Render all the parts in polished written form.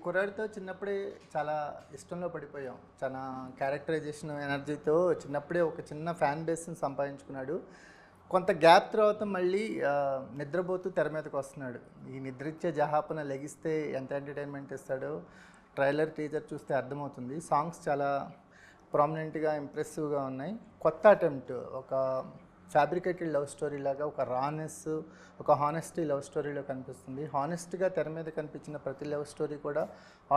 కుర్రాడితో చిన్నప్పుడే చాలా ఇష్టంలో పడిపోయాం. చాలా క్యారెక్టరైజేషన్ ఎనర్జీతో చిన్నప్పుడే ఒక చిన్న ఫ్యాన్ బేస్‌ని సంపాదించుకున్నాడు. కొంత గ్యాప్ తర్వాత మళ్ళీ నిద్రపోతూ తెర మీదకి వస్తున్నాడు. ఈ నిద్రిచ్చే జహాపన లెగిస్తే ఎంత ఎంటర్‌టైన్‌మెంట్ ఇస్తాడో ట్రైలర్, టీజర్ చూస్తే అర్థమవుతుంది. సాంగ్స్ చాలా ప్రామినెంట్‌గా, ఇంప్రెసివ్‌గా ఉన్నాయి. కొత్త అటెంప్ట్ ఒక ఫ్యాబ్రికేటెడ్ లవ్ స్టోరీ లాగా ఒక రానెస్, ఒక హానెస్టీ లవ్ స్టోరీలో కనిపిస్తుంది. హానెస్ట్గా తెర మీద కనిపించిన ప్రతి లవ్ స్టోరీ కూడా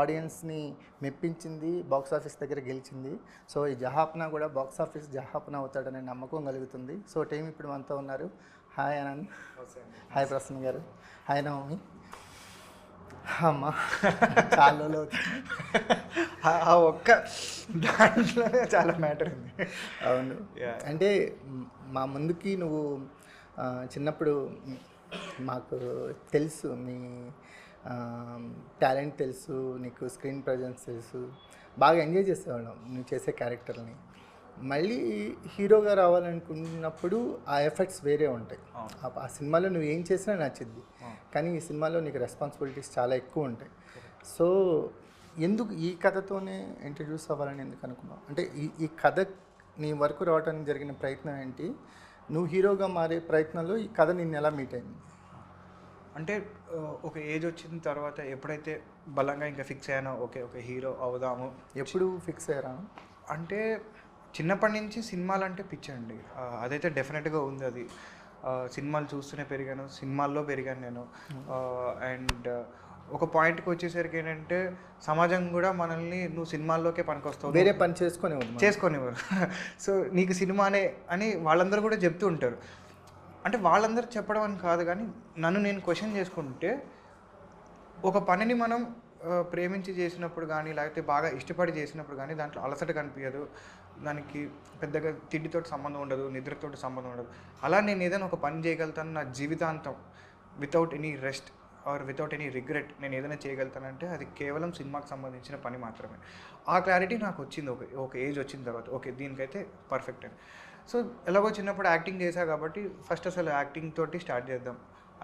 ఆడియన్స్ని మెప్పించింది, బాక్స్ ఆఫీస్ దగ్గర గెలిచింది. సో ఈ జహాపన కూడా బాక్స్ ఆఫీస్ జహాపన అవుతాడనే నమ్మకం కలుగుతుంది. సో టీం ఇప్పుడు మనతో ఉన్నారు. హాయ్ ఆనంద్. హాయ్ ప్రసన్న గారు. హాయ్ నవమి. అమ్మ చాలా రోజులు అవుతుంది. ఆ ఒక్క దాంట్లోనే చాలా మ్యాటర్ ఉంది. అవును. అంటే మా ముందుకి నువ్వు చిన్నప్పుడు మాకు తెలుసు, నీ టాలెంట్ తెలుసు, నీకు స్క్రీన్ ప్రజెన్స్ తెలుసు, బాగా ఎంజాయ్ చేసేవాళ్ళం నువ్వు చేసే క్యారెక్టర్ని. మళ్ళీ హీరోగా రావాలనుకున్నప్పుడు ఆ ఎఫెక్ట్స్ వేరే ఉంటాయి. ఆ సినిమాలో నువ్వు ఏం చేసినా నచ్చింది, కానీ ఈ సినిమాలో నీకు రెస్పాన్సిబిలిటీస్ చాలా ఎక్కువ ఉంటాయి. సో ఎందుకు ఈ కథతోనే ఇంట్రడ్యూస్ అవ్వాలని ఎందుకు అనుకున్నావు? అంటే ఈ కథ నీ వరకు రావడానికి జరిగిన ప్రయత్నం ఏంటి? నువ్వు హీరోగా మారే ప్రయత్నంలో ఈ కథ నిన్ను ఎలా మీట్ అయింది? అంటే ఒక ఏజ్ వచ్చిన తర్వాత ఎప్పుడైతే బలంగా ఇంకా ఫిక్స్ అయ్యానో ఓకే ఒక హీరో అవుదాము. ఎప్పుడు ఫిక్స్ అయ్యారా? అంటే చిన్నప్పటి నుంచి సినిమాలు అంటే పిచ్చండి. అదైతే డెఫినెట్గా ఉంది. అది సినిమాలు చూస్తూనే పెరిగాను, సినిమాల్లో పెరిగాను నేను. అండ్ ఒక పాయింట్కి వచ్చేసరికి ఏంటంటే సమాజం కూడా మనల్ని నువ్వు సినిమాల్లోకే పనికొస్తావు, వేరే పని చేసుకునేవారు. సో నీకు సినిమానే అని వాళ్ళందరూ కూడా చెప్తూ ఉంటారు. అంటే వాళ్ళందరూ చెప్పడం అని కాదు, కానీ నన్ను నేను క్వశ్చన్ చేసుకుంటే ఒక పనిని మనం ప్రేమించి చేసినప్పుడు కానీ లేకపోతే బాగా ఇష్టపడి చేసినప్పుడు కానీ దాంట్లో అలసట కనిపించదు, దానికి పెద్దగా తిండితో సంబంధం ఉండదు, నిద్రతో సంబంధం ఉండదు. అలా నేను ఏదైనా ఒక పని చేయగలుగుతాను నా జీవితాంతం without any rest or without any regret నేను ఏదైనా చేయగలుగుతానంటే అది కేవలం సినిమాకి సంబంధించిన పని మాత్రమే. ఆ క్లారిటీ నాకు వచ్చింది ఒక ఏజ్ వచ్చిన తర్వాత. ఓకే దీనికైతే పర్ఫెక్ట్ అని. సో ఎలాగో చిన్నప్పుడు యాక్టింగ్ చేశా కాబట్టి ఫస్ట్ అసలు యాక్టింగ్ తోటి స్టార్ట్ చేద్దాం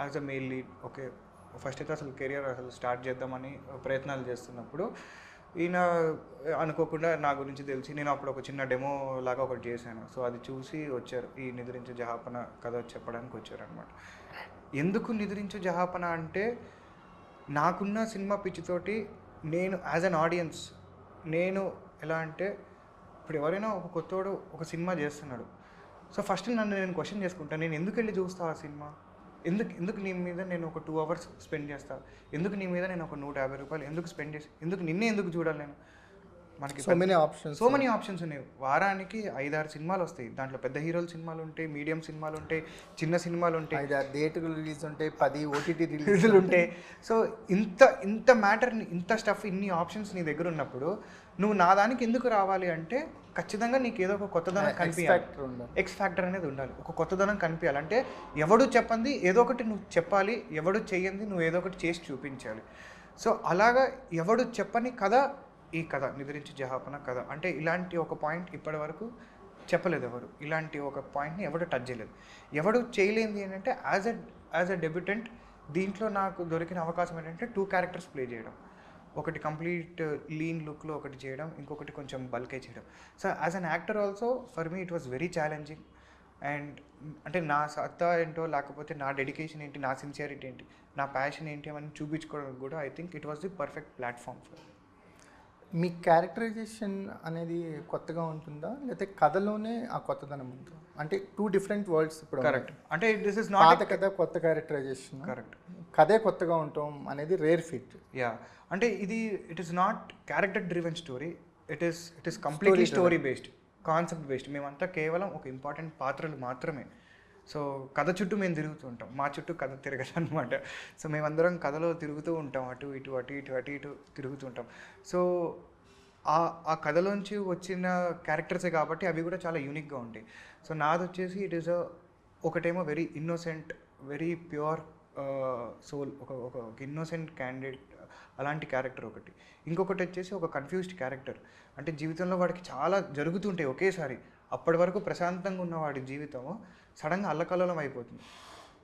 as a mail lead. Okay first అయితే అసలు కెరియర్ అసలు స్టార్ట్ చేద్దామని ప్రయత్నాలు చేస్తున్నప్పుడు ఈయన అనుకోకుండా నా గురించి తెలిసి నేను అప్పుడు ఒక చిన్న డెమో లాగా ఒకటి చేశాను. సో అది చూసి వచ్చారు, ఈ నిద్రించే జహాపన కథ చెప్పడానికి వచ్చారు అనమాట. ఎందుకు నిద్రించే జహాపన అంటే నాకున్న సినిమా పిచ్చితోటి నేను యాజ్ అన్ ఆడియన్స్ నేను ఎలా అంటే ఇప్పుడు ఎవరైనా ఒక కొత్తోడు ఒక సినిమా చేస్తున్నాడు. సో ఫస్ట్ నన్ను నేను క్వశ్చన్ చేసుకుంటాను, నేను ఎందుకు వెళ్ళి చూస్తా ఆ సినిమా, ఎందుకు నీ మీద నేను ఒక 2 hours స్పెండ్ చేస్తాను, ఎందుకు నీ మీద నేను ఒక 150 రూపాయలు ఎందుకు స్పెండ్ చేసి నిన్నే ఎందుకు చూడాలి నేను. మనకి సో మెనీ ఆప్షన్స్ ఉన్నాయి. వారానికి 5-6 సినిమాలు వస్తాయి. దాంట్లో పెద్ద హీరోల సినిమాలు ఉంటాయి, మీడియం సినిమాలు ఉంటాయి, చిన్న సినిమాలు ఉంటాయి, 5-6 థియేటర్ రిలీజ్ ఉంటాయి, 10 OTT రిలీజులు ఉంటాయి. సో ఇంత మ్యాటర్ని ఇంత స్టఫ్ ఇన్ని ఆప్షన్స్ నీ దగ్గర ఉన్నప్పుడు నువ్వు నా దానికి ఎందుకు రావాలి అంటే ఖచ్చితంగా నీకు ఏదో ఒక కొత్తదనం కనిపించాలి. ఎక్స్ ఫ్యాక్టర్ అనేది ఉండాలి, ఒక కొత్తదనం కనిపించాలి. అంటే ఎవడు చెప్పంది ఏదో ఒకటి నువ్వు చెప్పాలి, ఎవడు చెయ్యంది నువ్వు ఏదో ఒకటి చేసి చూపించాలి. సో అలాగా ఎవడు చెప్పని కథ ఈ కథ నిద్రించి జహాపన కథ. అంటే ఇలాంటి ఒక పాయింట్ ఇప్పటి వరకు చెప్పలేదు ఎవరు, ఇలాంటి ఒక పాయింట్ని ఎవడు టచ్ చేయలేదు. ఎవడు చేయలేంది ఏంటంటే యాజ్ అ డెబ్యూటెంట్ దీంట్లో నాకు దొరికిన అవకాశం ఏంటంటే 2 characters ప్లే చేయడం. ఒకటి కంప్లీట్ లీన్ లుక్లో ఒకటి చేయడం, ఇంకొకటి కొంచెం బల్కే చేయడం. So as an actor also for me it was very challenging. And అంటే నా సత్తా ఏంటో లేకపోతే నా డెడికేషన్ ఏంటి, నా సిన్సియారిటీ ఏంటి, నా ప్యాషన్ ఏంటి అని చూపించుకోవడానికి కూడా I think it was the perfect platform for. మీ క్యారెక్టరైజేషన్ అనేది కొత్తగా ఉంటుందా, లేకపోతే కథలోనే ఆ కొత్తదనం ఉంటుందా? అంటే 2 different worlds ఇప్పుడు. కరెక్ట్. అంటే దిస్ ఇస్ నాట్ కథ కొత్త క్యారెక్టరైజేషన్. కరెక్ట్. కథే కొత్తగా ఉంటాం అనేది రేర్ ఫిట్. యా అంటే it is not character driven story, it is completely story based, concept based. మేమంతా కేవలం ఒక ఇంపార్టెంట్ పాత్రలు మాత్రమే. సో కథ చుట్టూ మేము తిరుగుతూ ఉంటాం, మా చుట్టూ కథ తిరగదు అనమాట. సో మేమందరం కథలో తిరుగుతూ ఉంటాం, అటు ఇటు తిరుగుతూ ఉంటాం. సో ఆ కథలోంచి వచ్చిన క్యారెక్టర్సే కాబట్టి అవి కూడా చాలా యూనిక్గా ఉంటాయి. సో నాది వచ్చేసి ఇట్ ఈస్ ఒకటేమో very innocent, very pure soul, ఒక ఇన్నోసెంట్ క్యాండిడేట్ అలాంటి క్యారెక్టర్ ఒకటి. ఇంకొకటి వచ్చేసి ఒక కన్ఫ్యూజ్డ్ క్యారెక్టర్. అంటే జీవితంలో వాడికి చాలా జరుగుతుంటాయి ఒకేసారి. అప్పటి వరకు ప్రశాంతంగా ఉన్న వాడి జీవితము సడన్గా అల్లకల్లోలం అయిపోతుంది.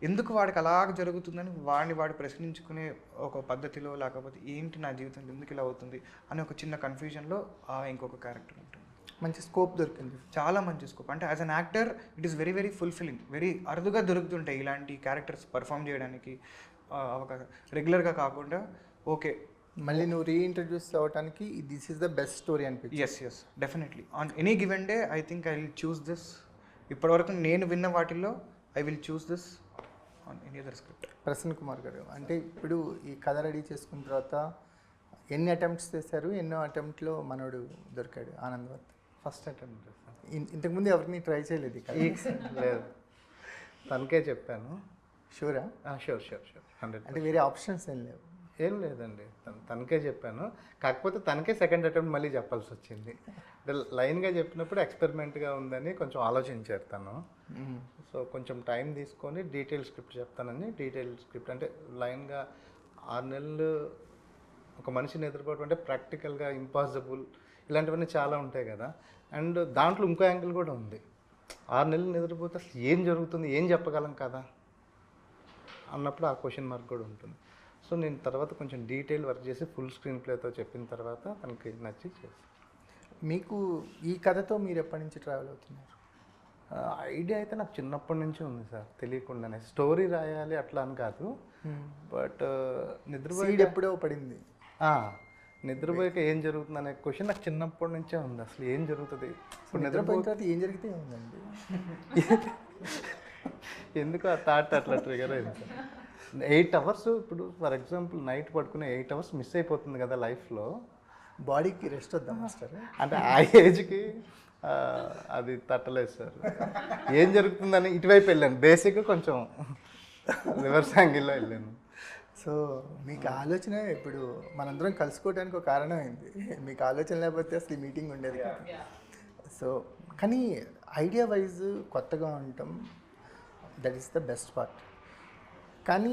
ఎందుకు వాడికి అలాగ జరుగుతుందని వాడు ప్రశ్నించుకునే ఒక పద్ధతిలో, లేకపోతే ఏంటి నా జీవితంలో ఎందుకు ఇలా అవుతుంది అనే ఒక చిన్న కన్ఫ్యూజన్లో ఇంకొక క్యారెక్టర్ ఉంటుంది. మంచి స్కోప్ దొరికింది. చాలా మంచి స్కోప్. అంటే as an actor it is very very fulfilling. Very అరుదుగా దొరుకుతుంటాయి ఇలాంటి క్యారెక్టర్స్ పర్ఫామ్ చేయడానికి అవకాశం, రెగ్యులర్గా కాకుండా. ఓకే, మళ్ళీ నువ్వు రీఇంట్రడ్యూస్ అవ్వడానికి this is the best story అనిపించింది. Yes definitely on any given day I think I will choose this. ఇప్పటివరకు నేను విన్న వాటిల్లో I will choose this on any other script. Prasanna Kumar గారు, అంటే ఇప్పుడు ఈ కథ రెడీ చేసుకున్న తర్వాత ఎన్ని అటెంప్ట్స్ చేశారు? ఎన్నో అటెంప్ట్లో మనోడు దొరికాడు ఆనందవర్ధన్? ఫస్ట్ అటెంప్ట్ చేశాను. ఇంతకుముందు ఎవరిని ట్రై చేయలేదు ఇక్కడ? లేదు, తనకే చెప్పాను. షూరా? షూర్ 100. అంటే వేరే ఆప్షన్స్ ఏం లేవు? ఏం లేదండి, తనకే చెప్పాను. కాకపోతే తనకే సెకండ్ అటెంప్ట్ మళ్ళీ చెప్పాల్సి వచ్చింది. లైన్గా చెప్పినప్పుడు ఎక్స్పెరిమెంట్గా ఉందని కొంచెం ఆలోచించారు తను. సో కొంచెం టైం తీసుకొని డీటెయిల్ స్క్రిప్ట్ చెప్తానని, డీటెయిల్ స్క్రిప్ట్ అంటే లైన్గా 6 నెలలు ఒక మనిషిని ఎదుర్కోవడం అంటే ప్రాక్టికల్గా ఇంపాసిబుల్, ఇలాంటివన్నీ చాలా ఉంటాయి కదా. అండ్ దాంట్లో ఇంకో యాంగిల్ కూడా ఉంది. 6 నెలలు నిద్రపోతే అసలు ఏం జరుగుతుంది, ఏం చెప్పగలం కదా అన్నప్పుడు ఆ క్వశ్చన్ మార్క్ కూడా ఉంటుంది. సో నేను తర్వాత కొంచెం డీటెయిల్ వర్క్ చేసి ఫుల్ స్క్రీన్ ప్లేతో చెప్పిన తర్వాత తనకి నచ్చి చేస్తాను. మీకు ఈ కథతో మీరు ఎప్పటి నుంచి ట్రావెల్ అవుతున్నారు? ఐడియా అయితే నాకు చిన్నప్పటి నుంచి ఉంది సార్, తెలియకుండానే. స్టోరీ రాయాలి అట్లా అని కాదు, బట్ సీడ్ ఎప్పుడో పడింది. నిద్రపోయాక ఏం జరుగుతుంది అనే క్వశ్చన్ నాకు చిన్నప్పటి నుంచే ఉంది. అసలు ఏం జరుగుతుంది ఇప్పుడు నిద్రపోయిన తర్వాత ఏం జరిగితే ఏముందండి? ఎందుకు ఆ థాట్ అట్లా ట్రిగర్ అయింది సార్. 8 అవర్స్ ఇప్పుడు ఫర్ ఎగ్జాంపుల్ నైట్ పడుకునే 8 అవర్స్ మిస్ అయిపోతుంది కదా లైఫ్లో. బాడీకి రెస్ట్ వద్దాం మాస్టర్? అంటే ఆ ఏజ్కి అది తట్టలేదు సార్. ఏం జరుగుతుందని ఇటువైపు వెళ్ళాను, బేసిక్గా కొంచెం రివర్స్ యాంగిల్లో వెళ్ళాను. సో మీకు ఆలోచన ఇప్పుడు మనందరం కలుసుకోవడానికి ఒక కారణం అయింది. మీకు ఆలోచన లేకపోతే అసలు ఈ మీటింగ్ ఉండేది కాదు. సో కానీ ఐడియా వైజ్ కొత్తగా ఉండటం, that is the best part. కానీ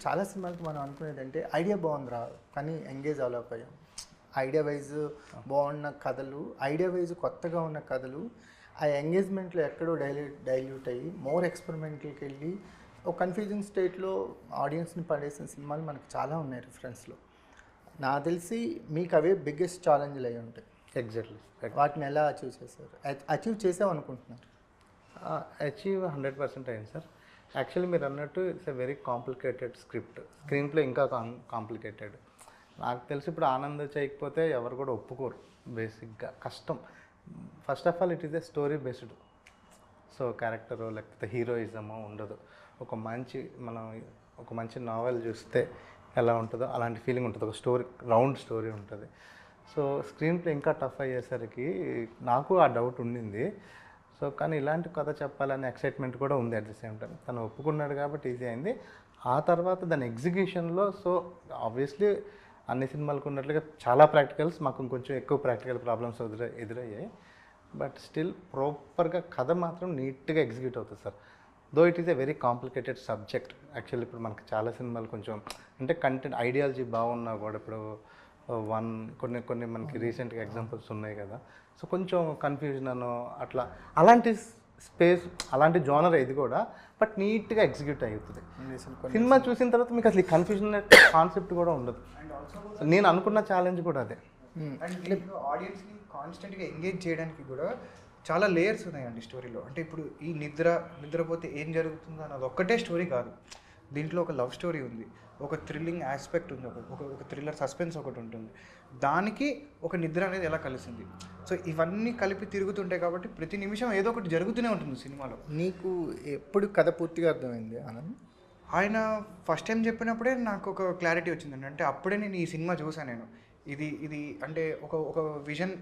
చాలా సినిమాలకి మనం అనుకునేది అంటే ఐడియా బాగుందిరా కానీ ఎంగేజ్ అవ్వలేకపోయాం. ఐడియా వైజ్ బాగున్న కథలు, ఐడియా వైజ్ కొత్తగా ఉన్న కథలు ఆ ఎంగేజ్మెంట్లో ఎక్కడో డైల్యూట్ అయ్యి మోర్ ఎక్స్పెరిమెంట్కి వెళ్ళి ఒక కన్ఫ్యూజింగ్ స్టేట్లో ఆడియన్స్ని పడేసిన సినిమాలు మనకు చాలా ఉన్నాయి రిఫరెన్స్లో. నాకు తెలిసి మీకు అవే బిగ్గెస్ట్ ఛాలెంజ్లు అయి ఉంటాయి. ఎగ్జాక్ట్లీ. వాటిని ఎలా అచీవ్ చేశారు? అచీవ్ చేసామనుకుంటున్నారు? అచీవ్ 100% అయింది సార్. యాక్చువల్లీ మీరు అన్నట్టు it's a very complicated script. Screen play ఇంకా కాంప్లికేటెడ్. నాకు తెలిసి ఇప్పుడు ఆనంద్ చేయకపోతే ఎవరు కూడా ఒప్పుకోరు. బేసిక్గా కష్టం. First of all it is a story based. So క్యారెక్టరో లేకపోతే హీరోయిజమో ఉండదు. మనం ఒక మంచి నావెల్ చూస్తే ఎలా ఉంటుందో అలాంటి ఫీలింగ్ ఉంటుంది. ఒక స్టోరీ, రౌండ్ స్టోరీ ఉంటుంది. సో స్క్రీన్ ప్లే ఇంకా టఫ్ అయ్యేసరికి నాకు ఆ డౌట్ ఉండింది. సో కానీ ఇలాంటి కథ చెప్పాలనే ఎక్సైట్మెంట్ కూడా ఉంది అట్ ది సేమ్ టైం. తను ఒప్పుకున్నాడు కాబట్టి ఈజీ అయింది. ఆ తర్వాత దాని ఎగ్జిక్యూషన్లో సో ఆబ్వియస్లీ అన్ని సినిమాలకు ఉన్నట్లుగా చాలా ప్రాక్టికల్స్, మాకు ఇంకొంచెం ఎక్కువ ప్రాక్టికల్ ప్రాబ్లమ్స్ ఎదురయ్యాయి. బట్ స్టిల్ ప్రాపర్గా కథ మాత్రం నీట్గా ఎగ్జిక్యూట్ అవుతుంది sir. Though it is a very complicated subject. Actually ఇప్పుడు మనకి చాలా సినిమాలు కొంచెం అంటే కంటెంట్ ఐడియాలజీ బాగున్నా కూడా ఇప్పుడు కొన్ని మనకి రీసెంట్గా ఎగ్జాంపుల్స్ ఉన్నాయి కదా. సో కొంచెం కన్ఫ్యూజన్ అనో అట్లా అలాంటి స్పేస్, అలాంటి జోనర్ ఇది కూడా, బట్ నీట్గా ఎగ్జిక్యూట్ అవుతుంది. సినిమా చూసిన తర్వాత మీకు అసలు ఈ కన్ఫ్యూజన్ కాన్సెప్ట్ కూడా ఉండదు. నేను అనుకున్న ఛాలెంజ్ కూడా అదే. అండ్ ఆడియన్స్ని కాన్స్టెంట్గా ఎంగేజ్ చేయడానికి కూడా చాలా లేయర్స్ ఉన్నాయండి స్టోరీలో. అంటే ఇప్పుడు ఈ నిద్రపోతే ఏం జరుగుతుందో అన్నది ఒక్కటే స్టోరీ కాదు. దీంట్లో ఒక లవ్ స్టోరీ ఉంది, ఒక థ్రిల్లింగ్ ఆస్పెక్ట్ ఉంది, ఒక థ్రిల్లర్ సస్పెన్స్ ఒకటి ఉంటుంది. దానికి ఒక నిద్ర అనేది ఎలా కలిసింది. సో ఇవన్నీ కలిపి తిరుగుతుంటాయి కాబట్టి ప్రతి నిమిషం ఏదో ఒకటి జరుగుతూనే ఉంటుంది సినిమాలో. నీకు ఎప్పుడు కథ పూర్తిగా అర్థమైంది ఆనంద్? ఆయన ఫస్ట్ టైం చెప్పినప్పుడే నాకు ఒక క్లారిటీ వచ్చిందండి. అంటే అప్పుడే నేను ఈ సినిమా చూసాను. నేను ఇది అంటే ఒక విజన్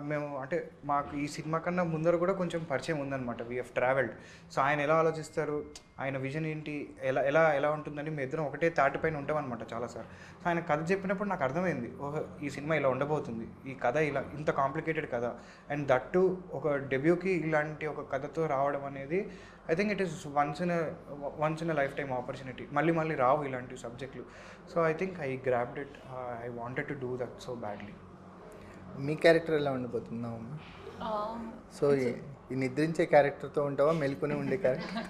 మేము అంటే మాకు ఈ సినిమా కన్నా ముందర కూడా కొంచెం పరిచయం ఉందన్నమాట. We have travelled. సో ఆయన ఎలా ఆలోచిస్తారు, ఆయన విజన్ ఏంటి, ఎలా ఉంటుందని మేము ఇద్దరం ఒకటే తాటిపైన ఉంటామన్నమాట చాలాసార్లు. సో ఆయన కథ చెప్పినప్పుడు నాకు అర్థమైంది, ఓహో ఈ సినిమా ఇలా ఉండబోతుంది, ఈ కథ ఇంత కాంప్లికేటెడ్ కథ. అండ్ దట్టు ఒక డెబ్యూకి ఇలాంటి ఒక కథతో రావడం అనేది I think it is once in life time opportunity. మళ్ళీ రావు ఇలాంటి సబ్జెక్టులు. So I think I grabbed it. I wanted to do that so badly. Me character ఎలా ఉండిపోతున్నావు? సో ఈ నిద్రించే క్యారెక్టర్తో ఉంటావా, మెలుకునే ఉండే క్యారెక్టర్?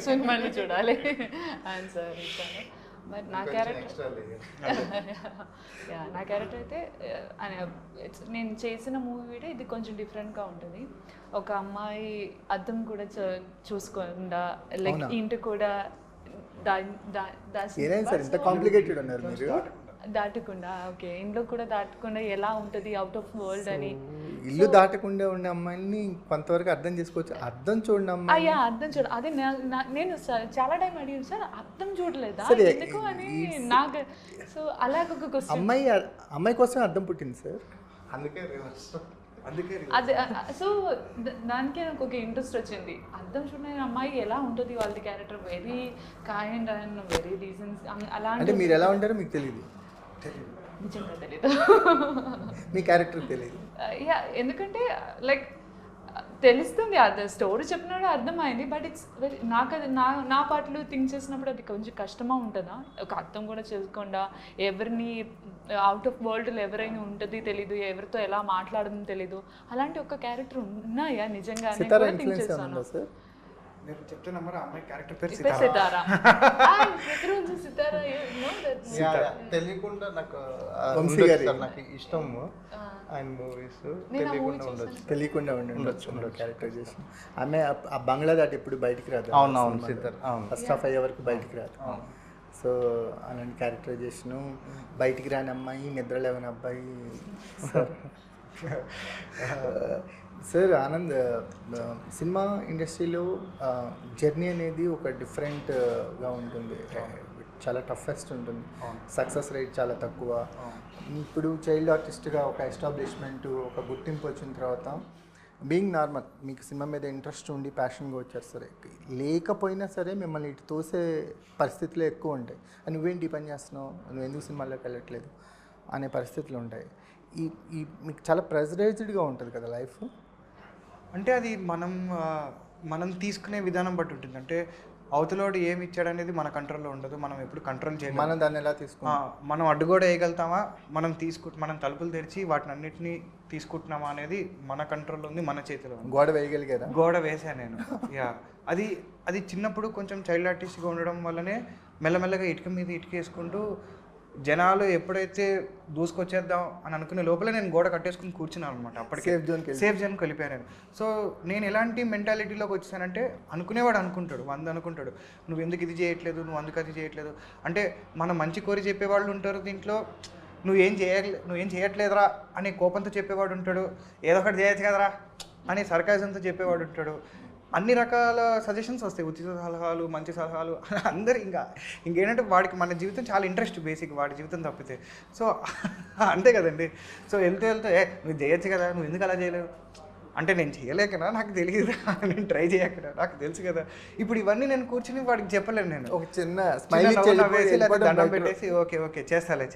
సినిమాని చూడాలి ఆన్సర్ ఇస్తాను. బట్ నా క్యారెక్టర్ నా క్యారెక్టర్ అయితే నేను చేసిన మూవీ ఇది కొంచెం డిఫరెంట్గా ఉంటుంది. ఒక అమ్మాయి అద్దం కూడా చూసుకోకుండా లైక్ ఇంటి కూడా ఏదైనా సార్ ఇంత కాంప్లికేటెడ్ ఉన్నారు మీరు. దాటకుండా ఓకే ఇంట్లో కూడా దాటకుండా ఎలా ఉంటుంది అవుట్ ఆఫ్ వరల్డ్ అని. ఇల్లు దాటకుండా ఉండే అమ్మాయిని కొంతవరకు అర్థం చేసుకోవచ్చు. అర్థం చూడండి అమ్మాయి. అయ్యా అర్థం చూడ అదే నేను చాలా టైం అడిగాను సార్ అర్థం చూడలేదా ఎందుకు అని నాకు. సో అలాగ ఒక క్వశ్చన్. అమ్మాయి కోసం అర్థం పుట్టింది సార్, అందుకే అదే. సో దానికే నాకు ఒక ఇంట్రెస్ట్ వచ్చింది. అర్థం చూడని అమ్మాయి ఎలా ఉంటుంది వాళ్ళది character, very kind and very decent అలా. అంటే మీరు ఎలా ఉంటారో మీకు తెలియదు, నిజంగా తెలీదు. మీ క్యారెక్టర్ తెలియదు. యా ఎందుకంటే లైక్ తెలుస్తుంది, అది స్టోరీ చెప్పినప్పుడు అర్థమైంది. బట్ ఇట్స్ వెరీ నాకు అది నా పాటలు థింక్ చేసినప్పుడు అది కొంచెం కష్టమా ఉంటుందా, ఒక అర్థం కూడా చేసుకోకుండా ఎవరిని అవుట్ ఆఫ్ వరల్డ్లో ఎవరైనా ఉంటుంది తెలీదు, ఎవరితో ఎలా మాట్లాడడం తెలీదు, అలాంటి ఒక క్యారెక్టర్ ఉన్నాయా నిజంగా థింక్ చేస్తాను. నేను చెప్తే నమ్మరు, అమ్మాయి క్యారెక్టర్ పేరు సితారా. తెలియకుండా నాకు నాకు ఇష్టము ఆయన మూవీస్ తెలియకుండా ఉండొచ్చు క్యారెక్టర్ చేసి. ఆమె ఆ బంగ్లా దాటి ఎప్పుడు బయటికి రాదు. అవునవును సితార్ ఫస్ట్ హాఫ్ అయ్యే వరకు బయటికి రాదు. సో అలాంటి క్యారెక్టరైజేషను, బయటికి రాని అమ్మాయి, నిద్ర లేవని అబ్బాయి. సార్ ఆనంద్, సినిమా ఇండస్ట్రీలో జర్నీ అనేది ఒక డిఫరెంట్గా ఉంటుంది, చాలా టఫెస్ట్ ఉంటుంది, సక్సెస్ రేట్ చాలా తక్కువ. ఇప్పుడు చైల్డ్ ఆర్టిస్ట్గా ఒక ఎస్టాబ్లిష్మెంట్, ఒక గుర్తింపు వచ్చిన తర్వాత బీయింగ్ నార్మల్ మీకు సినిమా మీద ఇంట్రెస్ట్ ఉండి ప్యాషన్గా వచ్చారు సరే, లేకపోయినా సరే మిమ్మల్ని ఇటు తోసే పరిస్థితులు ఎక్కువ ఉంటాయి. నువ్వేంటి పని చేస్తున్నావు, నువ్వు ఎందుకు సినిమాల్లోకి వెళ్ళట్లేదు అనే పరిస్థితులు ఉంటాయి. ఈ మీకు చాలా ప్రెజరైజ్డ్గా ఉంటుంది కదా లైఫ్. అంటే అది మనం తీసుకునే విధానం బట్టి ఉంటుంది. అంటే అవతలోడు ఏమి ఇచ్చాడు అనేది మన కంట్రోల్లో ఉండదు, మనం ఎప్పుడు కంట్రోల్ చేయలేము. మనం దాన్ని ఎలా తీసుకుంటాం, మనం అడ్డుగోడ వేయగలుగుతామా, మనం తలుపులు తెరిచి వాటిని అన్నిటినీ తీసుకుంటున్నామా అనేది మన కంట్రోల్లో ఉంది, మన చేతిలో ఉంది. గోడ వేయగలిగారా? గోడ వేసాను నేను. యా అది చిన్నప్పుడు కొంచెం చైల్డ్ ఆర్టిస్ట్గా ఉండడం వల్లనే మెల్లమెల్లగా ఇటుక మీద ఇటుక వేసుకుంటూ జనాలు ఎప్పుడైతే దూసుకొచ్చేద్దాం అని అనుకునే లోపల నేను గోడ కట్టేసుకుని కూర్చున్నాను అనమాట. అప్పటికే సేఫ్ జోన్కి వెళ్ళిపోయాను నేను. సో నేను ఎలాంటి మెంటాలిటీలోకి వచ్చానంటే, అనుకునేవాడు అనుకుంటాడు, 100 అనుకుంటాడు, నువ్వు ఎందుకు ఇది చేయట్లేదు, నువ్వు అందుకు అది చేయట్లేదు. అంటే మన మంచి కోరి చెప్పేవాళ్ళు ఉంటారు దీంట్లో, నువ్వేం చేయట్లేదురా అనే కోపంతో చెప్పేవాడు ఉంటాడు, ఏదో ఒకటి చేయొచ్చు కదరా అనే సర్కాజంతో చెప్పేవాడు ఉంటాడు. అన్ని రకాల సజెషన్స్ వస్తాయి, ఉచిత సలహాలు, మంచి సలహాలు, అందరు ఇంకేంటంటే వాడికి మన జీవితం చాలా ఇంట్రెస్ట్ బేసిక్, వాడి జీవితం తప్పితే. సో అంతే కదండి. సో వెళ్తూ నువ్వు చేయొచ్చు కదా, నువ్వు ఎందుకు అలా చేయలేవు అంటే, నేను చేయలేకనా, నాకు తెలియదు, నేను ట్రై చేయకడా, నాకు తెలుసు కదా. ఇప్పుడు ఇవన్నీ నేను కూర్చుని వాడికి చెప్పలేను. నేను ఒక చిన్న వేసి దండం పెట్టేసి ఓకే చేస్తాలే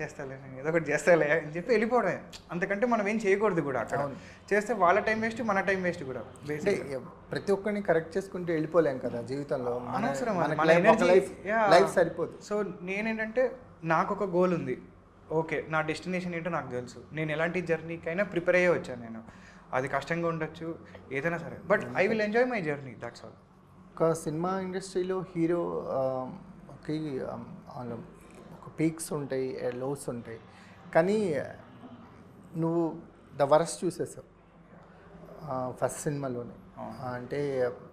నేను ఏదో ఒకటి చేస్తాలే అని చెప్పి వెళ్ళిపోవడమే. అంతకంటే మనం ఏం చేయకూడదు కూడా. అక్కడ చేస్తే వాళ్ళ టైం వేస్ట్, మన టైం వేస్ట్ కూడా. ప్రతి ఒక్కరిని కరెక్ట్ చేసుకుంటూ వెళ్ళిపోలేం కదా జీవితంలో, అనవసరం లైఫ్ సరిపోదు. సో నేనేంటంటే నాకు ఒక గోల్ ఉంది, ఓకే నా డెస్టినేషన్ ఏంటో నాకు తెలుసు, నేను ఎలాంటి జర్నీకైనా ప్రిపేర్ అయ్యే వచ్చాను నేను. అది కష్టంగా ఉండొచ్చు ఏదైనా సరే, but I will enjoy my journey, that's all. ఒక సినిమా ఇండస్ట్రీలో హీరోకి ఒక పీక్స్ ఉంటాయి, లోస్ ఉంటాయి, కానీ నువ్వు ద వరస్ట్ చూసేసావు ఫస్ట్ సినిమాలోనే. అంటే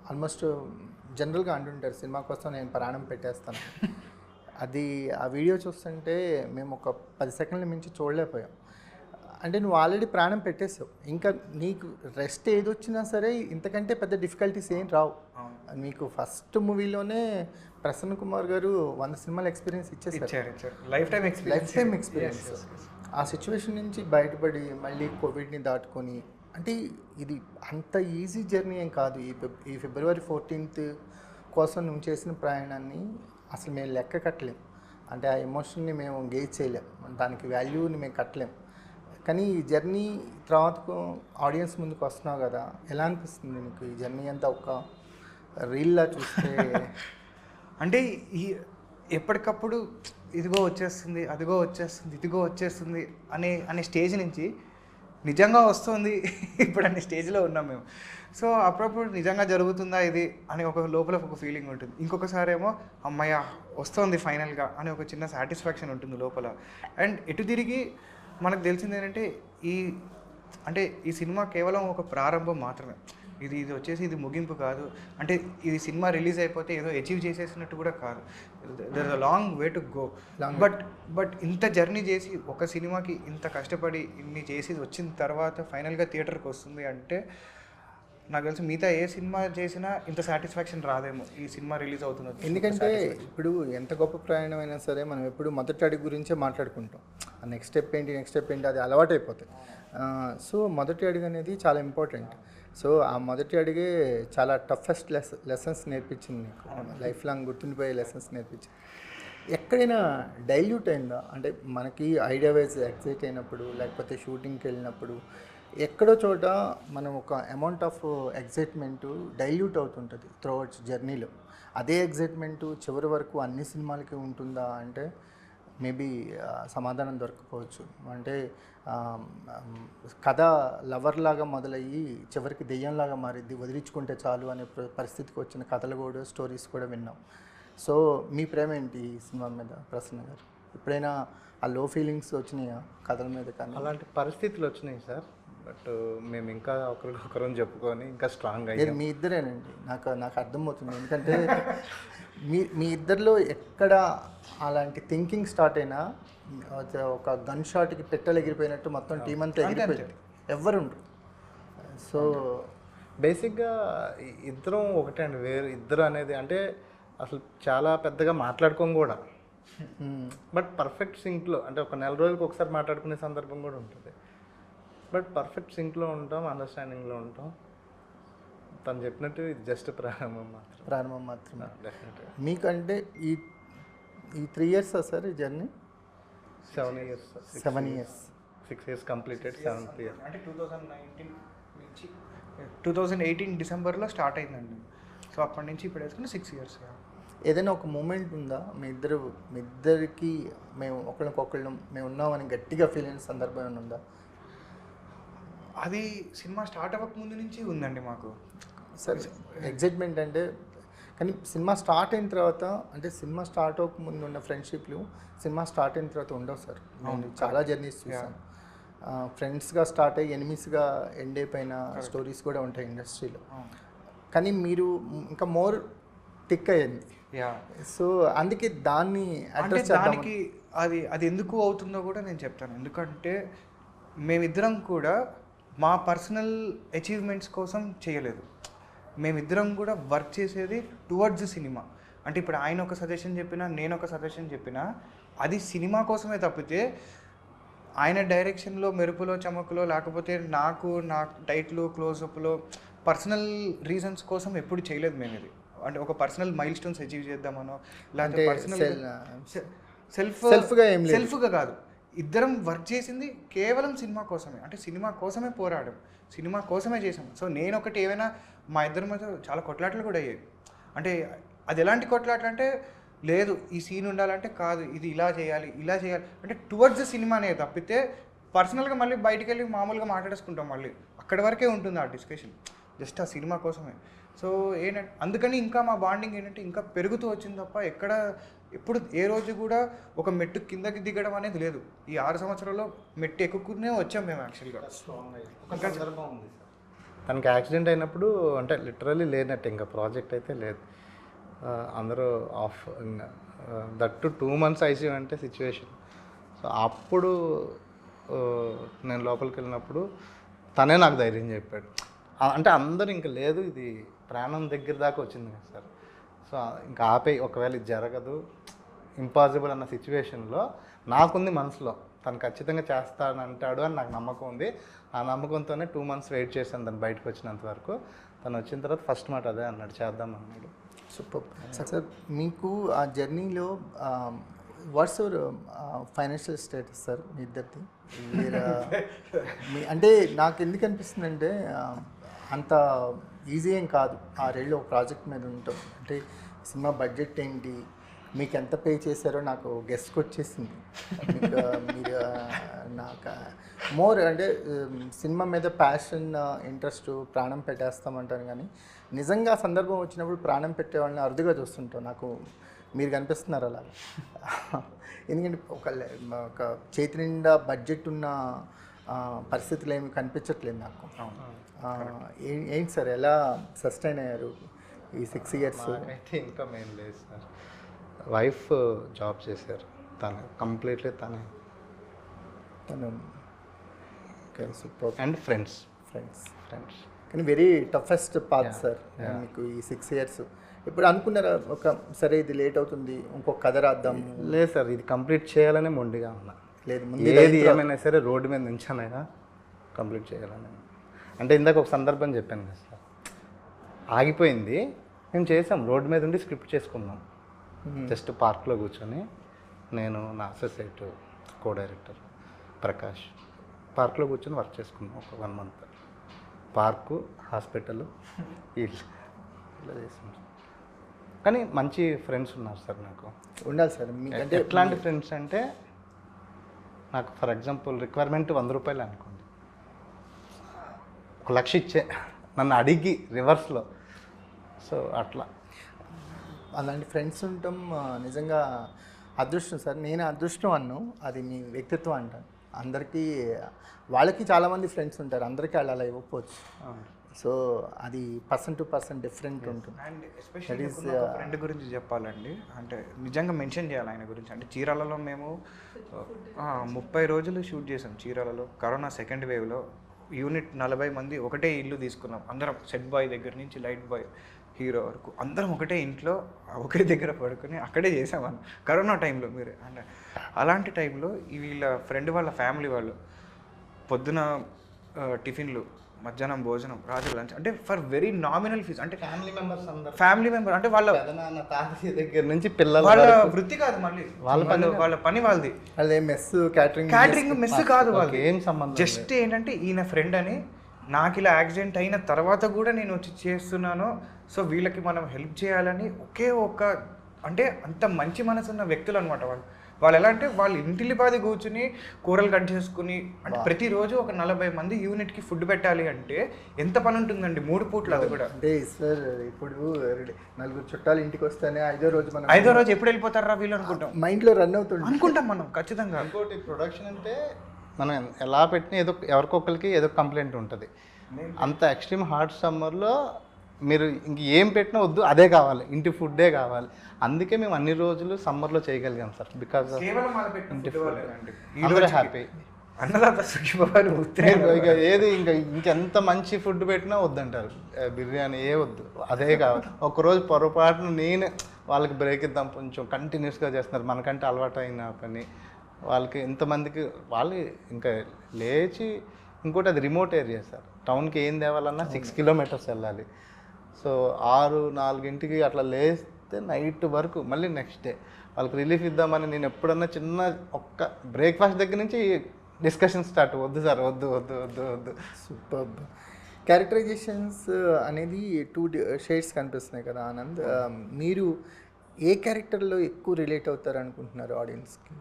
ఆల్మోస్ట్ జనరల్గా అంటుంటారు, సినిమా కోసం నేను ప్రాణం పెట్టేస్తాను. ఆ వీడియో చూస్తుంటే మేము ఒక 10 సెకండ్ల మించి చూడలేకపోయాం. అంటే నువ్వు ఆల్రెడీ ప్రాణం పెట్టేసావు, ఇంకా నీకు రెస్ట్ ఏదొచ్చినా సరే ఇంతకంటే పెద్ద డిఫికల్టీస్ ఏం రావు. మీకు ఫస్ట్ మూవీలోనే ప్రసన్న కుమార్ గారు 100 సినిమాల ఎక్స్పీరియన్స్ ఇచ్చేసారు, లైఫ్ టైం ఎక్స్పీరియన్స్. ఆ సిచ్యువేషన్ నుంచి బయటపడి మళ్ళీ కోవిడ్ని దాటుకొని, అంటే ఇది అంత ఈజీ జర్నీ ఏం కాదు. ఈ ఫిబ్రవరి 14th కోసం నువ్వు చేసిన ప్రయాణాన్ని అసలు మేము లెక్క కట్టలేం. అంటే ఆ ఎమోషన్ని మేము గేజ్ చేయలేం, దానికి వాల్యూని మేము కట్టలేం. కానీ ఈ జర్నీ తర్వాత ఆడియన్స్ ముందుకు వస్తున్నావు కదా, ఎలా అనిపిస్తుంది నీకు ఈ జర్నీ అంతా ఒక రీల్లా చూస్తే? అంటే ఎప్పటికప్పుడు ఇదిగో వచ్చేస్తుంది, అదిగో వచ్చేస్తుంది, ఇదిగో వచ్చేస్తుంది అనే స్టేజ్ నుంచి నిజంగా వస్తుంది ఇప్పుడు అనే స్టేజ్లో ఉన్నాం మేము. సో అప్పుడప్పుడు నిజంగా జరుగుతుందా ఇది అని ఒక లోపల ఒక ఫీలింగ్ ఉంటుంది. ఇంకొకసారి ఏమో అమ్మయ్య వస్తుంది ఫైనల్గా అని ఒక చిన్న సాటిస్ఫాక్షన్ ఉంటుంది లోపల. అండ్ ఎటు తిరిగి మనకు తెలిసింది ఏంటంటే ఈ సినిమా కేవలం ఒక ప్రారంభం మాత్రమే. ఇది వచ్చేసి ఇది ముగింపు కాదు. అంటే ఇది సినిమా రిలీజ్ అయిపోతే ఏదో అచీవ్ చేసేసినట్టు కూడా కాదు. There is a long way to go. But ఇంత జర్నీ చేసి ఒక సినిమాకి ఇంత కష్టపడి ఇన్ని చేసి వచ్చిన తర్వాత ఫైనల్గా థియేటర్కి వస్తుంది అంటే నాకు తెలిసి మిగతా ఏ సినిమా చేసినా ఇంత సాటిస్ఫాక్షన్ రాదేమో ఈ సినిమా రిలీజ్ అవుతుంది. ఎందుకంటే ఇప్పుడు ఎంత గొప్ప ప్రయాణం అయినా సరే మనం ఎప్పుడు మొదటి అడుగు గురించే మాట్లాడుకుంటాం. నెక్స్ట్ స్టెప్ ఏంటి అది అలవాటు అయిపోతుంది. సో మొదటి అడుగు అనేది చాలా ఇంపార్టెంట్. సో ఆ మొదటి అడుగే చాలా టఫెస్ట్ లెసన్స్ నేర్పించింది నీకు, లైఫ్ లాంగ్ గుర్తుండిపోయే లెసన్స్ నేర్పించింది. ఎక్కడైనా డైల్యూట్ అయిందా? అంటే మనకి ఐడియా వైజ్ ఎగ్జైట్ అయినప్పుడు, లేకపోతే షూటింగ్కి వెళ్ళినప్పుడు ఎక్కడో చోట మనం ఒక అమౌంట్ ఆఫ్ ఎగ్జైట్మెంటు డైల్యూట్ అవుతుంటుంది త్రూఅవుట్స్ జర్నీలో. అదే ఎగ్జైట్మెంటు చివరి వరకు అన్ని సినిమాలకి ఉంటుందా అంటే మేబీ సమాధానం దొరకపోవచ్చు. అంటే కథ లవర్ లాగా మొదలయ్యి చివరికి దెయ్యంలాగా మారిద్ది, వదిలించుకుంటే చాలు అనే పరిస్థితికి వచ్చిన కథలు కూడా, స్టోరీస్ కూడా విన్నాం. సో మీ ప్రేమ ఏంటి ఈ సినిమా మీద ప్రసన్న గారు? ఎప్పుడైనా ఆ లో ఫీలింగ్స్ వచ్చినాయా కథల మీద? కానీ అలాంటి పరిస్థితులు వచ్చినాయి సార్. బట్ మేము ఇంకా ఒకరికొకరం చెప్పుకొని ఇంకా స్ట్రాంగ్ అయ్యాం. మీ ఇద్దరేనండి, నాకు అర్థమవుతుంది. ఎందుకంటే మీ ఇద్దరిలో ఎక్కడ అలాంటి థింకింగ్ స్టార్ట్ అయినా ఒక గన్ షాట్కి పెట్టెలు ఎగిరిపోయినట్టు మొత్తం టీం అంతా ఎగిరిపోయింది, ఎవ్వరు ఉండరు. సో బేసిక్గా ఇద్దరం ఒకటే అండి. వేరు ఇద్దరు అనేది అంటే అసలు చాలా పెద్దగా మాట్లాడుకోం కూడా. బట్ పర్ఫెక్ట్ సింక్లో, అంటే ఒక నెల రోజులకు ఒకసారి మాట్లాడుకునే సందర్భం కూడా ఉంటుంది. బట్ పర్ఫెక్ట్ సింక్లో ఉంటాం, అండర్స్టాండింగ్లో ఉంటాం. తను చెప్పినట్టు ఇది జస్ట్ ప్రారంభం మాత్రమే. డెఫినెట్గా. మీకంటే ఈ 3 years సార్ ఈ journey? 7 years. 7 years. 6 years completed, 7th year. అంటే 2019 నుంచి 2018 డిసెంబర్లో స్టార్ట్ అయిందండి. సో అప్పటి నుంచి ఇప్పుడు వేసుకుని 6 years. ఏదైనా ఒక మూమెంట్ ఉందా మీ ఇద్దరికి మేము ఒకళ్ళకొకళ్ళు మేము ఉన్నామని గట్టిగా ఫీల్ అయిన సందర్భం ఏమైనా ఉందా? అది సినిమా స్టార్ట్ అవ్వక ముందు నుంచి ఉందండి మాకు. సరే ఎగ్జైట్మెంట్ అంటే, కానీ సినిమా స్టార్ట్ అయిన తర్వాత, అంటే సినిమా స్టార్ట్ అవ్వక ముందు ఉన్న ఫ్రెండ్షిప్లు సినిమా స్టార్ట్ అయిన తర్వాత ఉండవు సార్. నేను చాలా జర్నీస్ చూసాను. ఫ్రెండ్స్గా స్టార్ట్ అయ్యి ఎనిమీస్గా ఎండ్ అయిపోయిన స్టోరీస్ కూడా ఉంటాయి ఇండస్ట్రీలో. కానీ మీరు ఇంకా మోర్ టిక్ అయ్యింది. సో అందుకే దాన్ని అడ్రస్ దానికి అది ఎందుకు అవుతుందో కూడా నేను చెప్తాను. ఎందుకంటే మేమిద్దరం కూడా మా పర్సనల్ అచీవ్మెంట్స్ కోసం చేయలేదు. మేమిద్దరం కూడా వర్క్ చేసేది టువర్డ్స్ సినిమా. అంటే ఇప్పుడు ఆయన ఒక సజెషన్ చెప్పినా, నేను ఒక సజెషన్ చెప్పినా అది సినిమా కోసమే తప్పితే ఆయన డైరెక్షన్లో మెరుపులో చమకులో, లేకపోతే నా టైట్లో క్లోజప్లో పర్సనల్ రీజన్స్ కోసం ఎప్పుడు చేయలేదు మేము ఇది. అంటే ఒక పర్సనల్ మైల్ స్టోన్స్ అచీవ్ చేద్దామనో, లేకపోతే పర్సనల్ సెల్ఫ్గా కాదు. ఇద్దరం వర్క్ చేసింది కేవలం సినిమా కోసమే. అంటే సినిమా కోసమే పోరాడం, సినిమా కోసమే చేసాం. సో నేను ఒకటి ఏమైనా మా ఇద్దరి మధ్య చాలా కొట్లాటలు కూడా అయ్యాయి. అంటే అది ఎలాంటి కొట్లాటలు అంటే, లేదు ఈ సీన్ ఉండాలంటే కాదు, ఇది ఇలా చేయాలి అంటే టువర్డ్స్ సినిమానే తప్పితే పర్సనల్గా మళ్ళీ బయటికి వెళ్ళి మామూలుగా మాట్లాడేసుకుంటాం. మళ్ళీ అక్కడి వరకే ఉంటుంది ఆ డిస్కషన్, జస్ట్ ఆ సినిమా కోసమే. సో ఏంటంటే అందుకని ఇంకా మా బాండింగ్ ఏంటంటే ఇంకా పెరుగుతూ వచ్చింది తప్ప ఎప్పుడు ఏ రోజు కూడా ఒక మెట్టు కిందకి దిగడం అనేది లేదు. ఈ 6 సంవత్సరాల్లో మెట్టు ఎక్కుకునే వచ్చాం మేము యాక్చువల్గా. ఒక సందర్భం ఉంది సార్, తనకి యాక్సిడెంట్ అయినప్పుడు అంటే లిటరల్లీ లేనట్టు ఇంకా ప్రాజెక్ట్ అయితే లేదు. అందరూ ఆఫ్, దట్టు 2 months ఐసీయూ అంటే సిచ్యువేషన్. సో అప్పుడు నేను లోపలికి వెళ్ళినప్పుడు తనే నాకు ధైర్యం చెప్పాడు. అంటే అందరూ ఇంకా లేదు, ఇది ప్రాణం దగ్గర దాకా వచ్చింది కదా సార్. సో ఇంకా ఆపేయి, ఒకవేళ ఇది జరగదు, ఇంపాసిబుల్ అన్న సిచ్యువేషన్లో నాకుంది మనసులో తను ఖచ్చితంగా చేస్తానంటాడు అని నాకు నమ్మకం ఉంది. ఆ నమ్మకంతోనే 2 months వెయిట్ చేశాను తను బయటకు వచ్చినంత వరకు. తను వచ్చిన తర్వాత ఫస్ట్ మాట అదే అన్నాడు, చేద్దాం అన్నాడు. Super sir. మీకు ఆ జర్నీలో what's your financial status sir మీ ఇద్దరిది? అంటే నాకు ఎందుకు అనిపిస్తుందంటే అంత ఈజీ ఏం కాదు 6 ఏళ్ళు ఒక ప్రాజెక్ట్ మీద ఉంటాం. అంటే సినిమా బడ్జెట్ ఏంటి, మీకు ఎంత పే చేశారో నాకు గెస్ట్కి వచ్చేసింది. మీరు నాకు మోర్ అంటే సినిమా మీద ప్యాషన్ ఇంట్రెస్ట్ ప్రాణం పెట్టేస్తామంటాను, కానీ నిజంగా సందర్భం వచ్చినప్పుడు ప్రాణం పెట్టే వాళ్ళని అరుదుగా చూస్తుంటాం. నాకు మీరు కనిపిస్తున్నారు అలా. ఎందుకంటే ఒక చేతి నిండా బడ్జెట్ ఉన్న పరిస్థితులు ఏమి కనిపించట్లేదు నాకు. ఏంటి సార్, ఎలా సస్టైన్ అయ్యారు ఈ 6 years? అయితే ఇంకా మెయిన్ లేదు సార్. వైఫ్ జాబ్ చేశారు, తను కంప్లీట్లీ తను సూపర్. And friends. కానీ వెరీ టఫెస్ట్ పాత్ సార్ మీకు ఈ 6 years. ఇప్పుడు అనుకున్నారా ఒక సరే ఇది లేట్ అవుతుంది ఇంకొక కథ రాద్దాం? లేదు సార్, ఇది కంప్లీట్ చేయాలనే మొండిగా ఉన్నా. లేదు, ఏది ఏమైనా సరే రోడ్డు మీద నుంచానైనా కంప్లీట్ చేయాలని. అంటే ఇందాక ఒక సందర్భం చెప్పాను కదా సార్, ఆగిపోయింది, మేము చేసాం, రోడ్డు మీద ఉండి స్క్రిప్ట్ చేసుకున్నాం. జస్ట్ పార్క్లో కూర్చొని నేను, నా అసోసియేట్ కో డైరెక్టర్ ప్రకాష్ పార్క్లో కూర్చొని వర్క్ చేసుకున్నాం ఒక 1 month. పార్కు, హాస్పిటల్, ఇల్లు ఇలా చేసాం. కానీ మంచి ఫ్రెండ్స్ ఉన్నారు సార్ నాకు. ఉండాలి సార్. అంటే ఎట్లాంటి ఫ్రెండ్స్ అంటే, నాకు ఫర్ ఎగ్జాంపుల్ రిక్వైర్మెంట్ 100 రూపాయలు అనుకోండి, 1,00,000 ఇచ్చే నన్ను అడిగి రివర్స్లో. సో అట్లా అలాంటి ఫ్రెండ్స్ ఉండటం నిజంగా అదృష్టం సార్. నేను అదృష్టం అన్ను, అది మీ వ్యక్తిత్వం అంటాను. అందరికీ వాళ్ళకి చాలామంది ఫ్రెండ్స్ ఉంటారు, అందరికీ వాళ్ళు అలా ఇవ్వకపోవచ్చు. సో అది పర్సన్ టు పర్సన్ డిఫరెంట్ ఉంటుంది. అండ్ ఎస్పెషల్లీ ఫ్రెండ్ గురించి చెప్పాలండి, అంటే నిజంగా మెన్షన్ చేయాలి ఆయన గురించి. అంటే చీరాలలో మేము 30 రోజులు షూట్ చేసాం చీరాలలో. కరోనా సెకండ్ వేవ్లో యూనిట్ 40 మంది ఒకటే ఇల్లు తీసుకున్నాం. అందరం సెట్ బాయ్ దగ్గర నుంచి లైట్ బాయ్ హీరో వరకు అందరం ఒకటే ఇంట్లో ఒకే దగ్గర పడుకొని అక్కడే చేసామని కరోనా టైంలో. మీరు అంటే అలాంటి టైంలో వీళ్ళ ఫ్రెండ్ వాళ్ళ ఫ్యామిలీ వాళ్ళు పొద్దున టిఫిన్లు, మధ్యాహ్నం భోజనం, రాత్రి లంచ్, అంటే ఫర్ వెరీ నామినల్ ఫీజ్. అంటే ఫ్యామిలీ మెంబర్ అంటే వాళ్ళ తాతయ్య దగ్గర నుంచి పిల్లలు, వాళ్ళ వృత్తి కాదు, మళ్ళీ వాళ్ళ పని వాళ్ళది. అదే మెస్ క్యాటరింగ్ మెస్ కాదు వాళ్ళకి, ఏం సంబంధం. జస్ట్ ఏంటంటే ఈయన ఫ్రెండ్ అని, నాకు ఇలా యాక్సిడెంట్ అయిన తర్వాత కూడా నేను వచ్చి చేస్తున్నాను, సో వీళ్ళకి మనం హెల్ప్ చేయాలని ఒకే ఒక, అంటే అంత మంచి మనసున్న వ్యక్తులు అనమాట వాళ్ళు ఎలా అంటే, వాళ్ళు ఇంటిలిపాది కూర్చుని కూరలు కట్ చేసుకుని, అంటే ప్రతిరోజు ఒక 40 మంది యూనిట్కి ఫుడ్ పెట్టాలి అంటే ఎంత పని ఉంటుందండి, 3 పూట్లు. అది కూడా అంటే సార్ ఇప్పుడు 4 చుట్టాలు ఇంటికి వస్తేనే 5వ రోజు మనం 5వ రోజు ఎప్పుడు వెళ్ళిపోతారా వీళ్ళు అనుకుంటాం, మైండ్లో రన్ అవుతుంది అనుకుంటాం మనం ఖచ్చితంగా. ఇంకోటి ప్రొడక్షన్ అంటే మనం ఎలా పెట్టినా ఏదో ఎవరికొకరికి ఏదో కంప్లైంట్ ఉంటుంది. అంత ఎక్స్ట్రీమ్ హాట్ సమ్మర్లో మీరు ఇంక ఏం పెట్టినా వద్దు, అదే కావాలి, ఇంటి ఫుడ్డే కావాలి. అందుకే మేము అన్ని రోజులు సమ్మర్లో చేయగలిగాం సార్, బికాజ్ అందరూ హ్యాపీ. అన్నదాత సుఖీభవాలు. ఇక ఏది ఇంకెంత మంచి ఫుడ్ పెట్టినా వద్దంటారు, బిర్యానీ ఏ వద్దు, అదే కావాలి. ఒకరోజు పొరపాటున నేనే వాళ్ళకి బ్రేక్ ఇద్దాం, కొంచెం కంటిన్యూస్గా చేస్తున్నారు, మనకంటే అలవాటు అయిన పని వాళ్ళకి ఎంతమందికి వాళ్ళు ఇంకా లేచి. ఇంకోటి అది రిమోట్ ఏరియా సార్, టౌన్కి ఏం తేవాలన్నా 6 kilometers వెళ్ళాలి. సో 6-4 అట్లా లేస్తే నైట్ వరకు మళ్ళీ నెక్స్ట్ డే వాళ్ళకి రిలీఫ్ ఇద్దామని నేను ఎప్పుడన్నా చిన్న ఒక్క బ్రేక్ఫాస్ట్ దగ్గర నుంచి డిస్కషన్ స్టార్ట్, వద్దు సార్ వద్దు వద్దు వద్దు వద్దు. సూపర్. క్యారెక్టరైజేషన్స్ అనేది 2 షేడ్స్ కనిపిస్తున్నాయి కదా ఆనంద్, మీరు ఏ క్యారెక్టర్లో ఎక్కువ రిలేట్ అవుతారు అనుకుంటున్నారు ఆడియన్స్కి?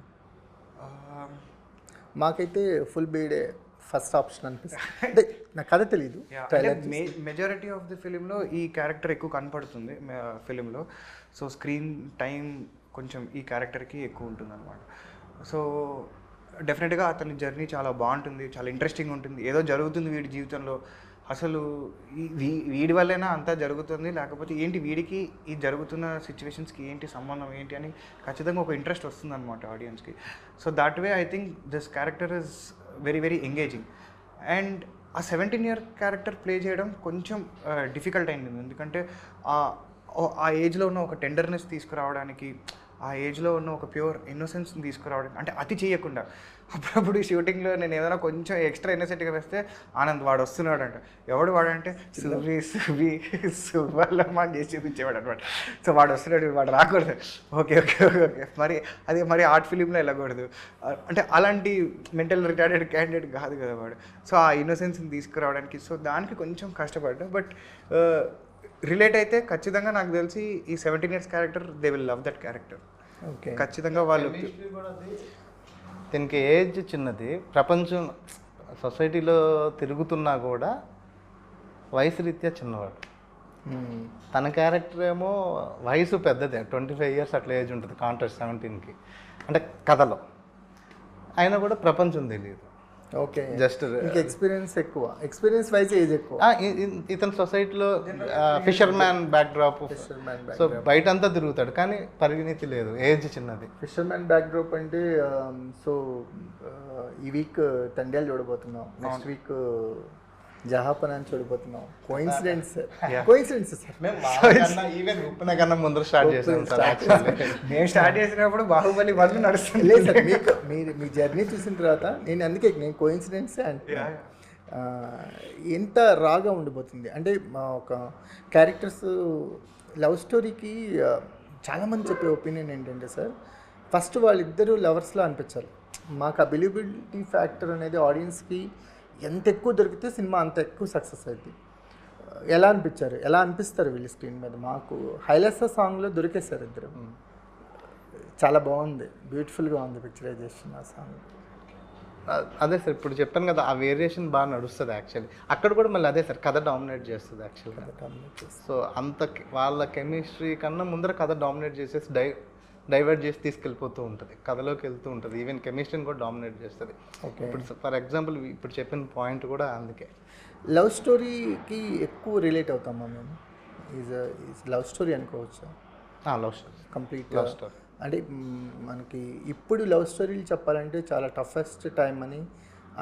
మాకైతే ఫుల్ బీడే ఫస్ట్ ఆప్షన్ అనిపిస్తుంది, అంటే నాకు కథ తెలీదు. మెజారిటీ ఆఫ్ ది ఫిలింలో ఈ క్యారెక్టర్ ఎక్కువ కనపడుతుంది ఫిలింలో. సో స్క్రీన్ టైం కొంచెం ఈ క్యారెక్టర్కి ఎక్కువ ఉంటుంది అనమాట. సో డెఫినెట్గా అతని జర్నీ చాలా బాగుంటుంది, చాలా ఇంట్రెస్టింగ్ ఉంటుంది. ఏదో జరుగుతుంది వీడి జీవితంలో, అసలు వీడి వల్లైనా అంతా జరుగుతుంది, లేకపోతే ఏంటి వీడికి ఈ జరుగుతున్న సిచ్యువేషన్స్కి ఏంటి సంబంధం ఏంటి అని ఖచ్చితంగా ఒక ఇంట్రెస్ట్ వస్తుంది అనమాట ఆడియన్స్కి. So that way I think this character is very very engaging. And ఆ 17-year క్యారెక్టర్ ప్లే చేయడం కొంచెం డిఫికల్ట్ అయింది, ఎందుకంటే ఆ ఏజ్లో ఉన్న ఒక టెండర్నెస్ తీసుకురావడానికి, ఆ ఏజ్లో ఉన్న ఒక ప్యూర్ ఇన్నోసెన్స్ని తీసుకురావడానికి, అంటే అతి చేయకుండా. అప్పుడప్పుడు షూటింగ్లో నేను ఏదైనా కొంచెం ఎక్స్ట్రా ఇన్నోసెంట్గా వేస్తే ఆనంద్ వాడు వస్తున్నాడు అంట, ఎవడు వాడంటే సుబ్బల్లమ్మ అని చేసి చూపించేవాడు అనమాట. సో వాడు వస్తున్నాడు, వాడు రాకూడదు, ఓకే ఓకే ఓకే ఓకే మరి అది మరి ఆర్ట్ ఫిలింలో వెళ్ళకూడదు, అంటే అలాంటి మెంటల్ రిటార్డెడ్ క్యాండిడేట్ కాదు కదా వాడు. సో ఆ ఇన్నోసెన్స్ని తీసుకురావడానికి, సో దానికి కొంచెం కష్టపడ్డా. బట్ రిలేట్ అయితే ఖచ్చితంగా నాకు తెలిసి ఈ 17 years character they will love that character. Okay, ఖచ్చితంగా వాళ్ళు. దీనికి ఏజ్ చిన్నది, ప్రపంచం సొసైటీలో తిరుగుతున్నా కూడా వయసు రీత్యా చిన్నవాడు. తన క్యారెక్టర్ ఏమో వయసు పెద్దదే, 25 ఇయర్స్ అట్లా ఏజ్ ఉంటుంది కాంట్రాస్ట్ 17కి అంటే కథలో. అయినా కూడా ప్రపంచం తెలియదు. ఓకే, జస్ట్ ఎక్స్పీరియన్స్ ఎక్కువ, ఎక్స్పీరియన్స్ వైజ్ ఏజ్ ఎక్కువ. ఇతను సొసైటీలో fissure man back drop, so బయట అంతా తిరుగుతాడు కానీ పరిణితి లేదు, ఏజ్ చిన్నది. ఫిషర్ మ్యాన్ బ్యాక్ డ్రాప్ అంటే సో ఈ వీక్ తండ్యాలు చూడబోతున్నాం, నెక్స్ట్ వీక్ జహాపన్ అని చూడబోతున్నాం. Coincidence sir. ఈవెన్ ఉప్పిన కన్నా ముందర స్టార్ట్ చేసాం సార్. మేము స్టార్ట్ చేసినప్పుడు బాహుబలి 1 నడుస్తుంది. లేదు సార్, మీ జర్నీ చూసిన తర్వాత నేను కోయిన్సిడెన్స్ అంటే ఎంత రాగా ఉండిపోతుంది అంటే ఒక క్యారెక్టర్స్ లవ్ స్టోరీకి చాలామంది చెప్పే ఒపీనియన్ ఏంటంటే సార్, ఫస్ట్ వాళ్ళిద్దరూ లవర్స్లో అనిపించాలి. మాకు ఆ బిలీవబిలిటీ ఫ్యాక్టర్ అనేది ఆడియన్స్కి ఎంత ఎక్కువ దొరికితే సినిమా అంత ఎక్కువ సక్సెస్ అవుతుంది. ఎలా అనిపిస్తారు వీళ్ళు స్క్రీన్ మీద? మాకు హైలైట్స్ సాంగ్లో దొరికేశారు ఇద్దరు. చాలా బాగుంది, బ్యూటిఫుల్గా ఉంది పిక్చరైజేషన్ ఆ సాంగ్. అదే సార్ ఇప్పుడు చెప్పాను కదా, ఆ వేరియేషన్ బాగా నడుస్తుంది యాక్చువల్లీ. అక్కడ కూడా మళ్ళీ అదే సార్, కథ డామినేట్ చేస్తుంది యాక్చువల్గా. సో అంత వాళ్ళ కెమిస్ట్రీ కన్నా ముందర కథ డామినేట్ చేసేసి డైవర్ట్ చేసి తీసుకెళ్ళిపోతూ ఉంటుంది, కథలోకి వెళ్తూ ఉంటుంది. ఈవెన్ కెమిస్ట్రీని కూడా డామినేట్ చేస్తుంది. ఇప్పుడు ఫర్ ఎగ్జాంపుల్ ఇప్పుడు చెప్పిన పాయింట్ కూడా అందుకే. లవ్ స్టోరీకి ఎక్కువ రిలేట్ అవుతామా మేము? ఈజ్ లవ్ స్టోరీ అనుకోవచ్చు. Love story, complete love story. అంటే మనకి ఇప్పుడు లవ్ స్టోరీలు చెప్పాలంటే చాలా టఫెస్ట్ టైం అని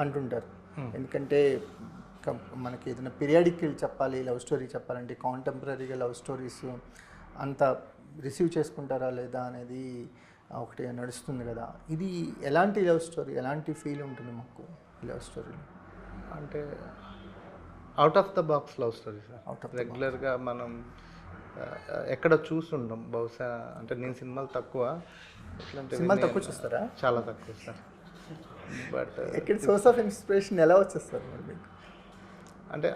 అంటుంటారు. ఎందుకంటే మనకి ఏదైనా పీరియాడికల్ చెప్పాలి, లవ్ స్టోరీ చెప్పాలంటే కాంటెంపరీగా లవ్ స్టోరీస్ అంత రిసీవ్ చేసుకుంటారా లేదా అనేది ఒకటి నడుస్తుంది కదా. ఇది ఎలాంటి లవ్ స్టోరీ, ఎలాంటి ఫీల్ ఉంటుంది మాకు లవ్ స్టోరీలో? అంటే out of the box love story sir. రెగ్యులర్గా మనం ఎక్కడ చూస్తుంటాం బహుశా. అంటే నేను సినిమాలు తక్కువ చూస్తారా? చాలా తక్కువ సార్. బట్ ఎక్కడ సోర్స్ ఆఫ్ ఇన్స్పిరేషన్ ఎలా వచ్చేస్తారు మరి మీకు? అంటే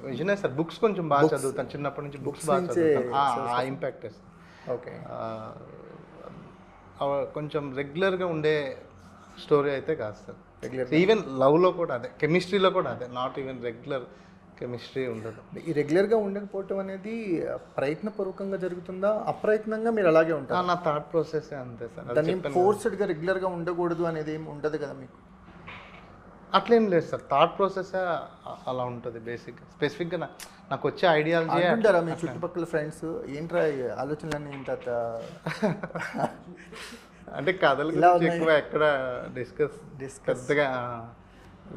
విజయనే సార్, బుక్స్ కొంచెం బాగా చదువుతాను, చిన్నప్పటి నుంచి బుక్స్ బాగా చదువుతాను. ఆ ఇంపాక్ట్. ఓకే, కొంచెం రెగ్యులర్గా ఉండే స్టోరీ అయితే కాదు సార్. ఈవెన్ లవ్లో కూడా అదే, కెమిస్ట్రీలో కూడా అదే, నాట్ ఈవెన్ రెగ్యులర్ కెమిస్ట్రీ ఉండదు. ఈ రెగ్యులర్గా ఉండకపోవటం అనేది ప్రయత్నపూర్వకంగా జరుగుతుందా, అప్రయత్నంగా మీరు అలాగే ఉంటారు? నా థాట్ ప్రాసెస్ అంతే సార్. దాన్ని ఫోర్స్డ్గా రెగ్యులర్గా ఉండకూడదు అనేది ఏమి ఉండదు కదా మీకు? అట్లేం లేదు సార్, థాట్ ప్రాసెస్ అలా ఉంటుంది బేసిక్గా. స్పెసిఫిక్గా నాకు వచ్చే ఐడియాలజీ అంటారా మీ చుట్టుపక్కల ఫ్రెండ్స్, ఏంట్రా ఆలోచనలన్నీ ఇంత అంటే కథలు ఎక్కువ ఎక్కడ డిస్కస్ పెద్దగా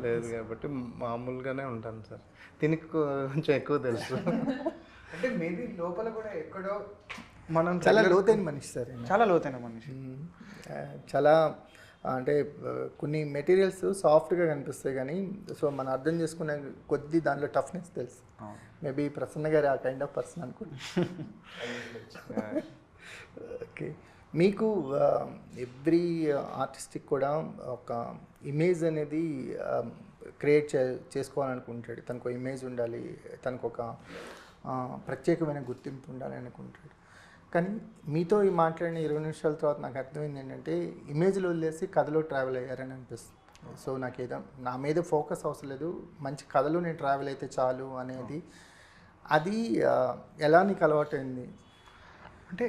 లేదు కాబట్టి మామూలుగానే ఉంటాను సార్. దీనికి కొంచెం ఎక్కువ తెలుసు. అంటే మేబీ లోపల కూడా ఎక్కడో మనం చాలా లోతైన మనిషి సార్, చాలా లోతైన మనిషి. చాలా అంటే కొన్ని మెటీరియల్స్ సాఫ్ట్గా కనిపిస్తాయి కానీ సో మనం అర్థం చేసుకునే కొద్దీ దానిలో టఫ్నెస్ తెలుసు. మేబీ ప్రసన్న గారు ఆ కైండ్ ఆఫ్ పర్సన్ అనుకుంటా. ఓకే, మీకు ఎవ్రీ ఆర్టిస్ట్కి కూడా ఒక ఇమేజ్ అనేది క్రియేట్ చేసుకోవాలనుకుంటాడు. తనకు ఒక ఇమేజ్ ఉండాలి, తనకు ఒక ప్రత్యేకమైన గుర్తింపు ఉండాలి అనుకుంటాడు. కానీ మీతో ఈ మాట్లాడిన 20 నిమిషాల తర్వాత నాకు అర్థమైంది ఏంటంటే ఇమేజ్లో వదిలేసి కథలో ట్రావెల్ అయ్యారని అనిపిస్తుంది. సో నాకు నా మీద ఫోకస్ అవసరం లేదు, మంచి కథలో నేను ట్రావెల్ అయితే చాలు అనేది. అది ఎలా నీకు అలవాటైంది? అంటే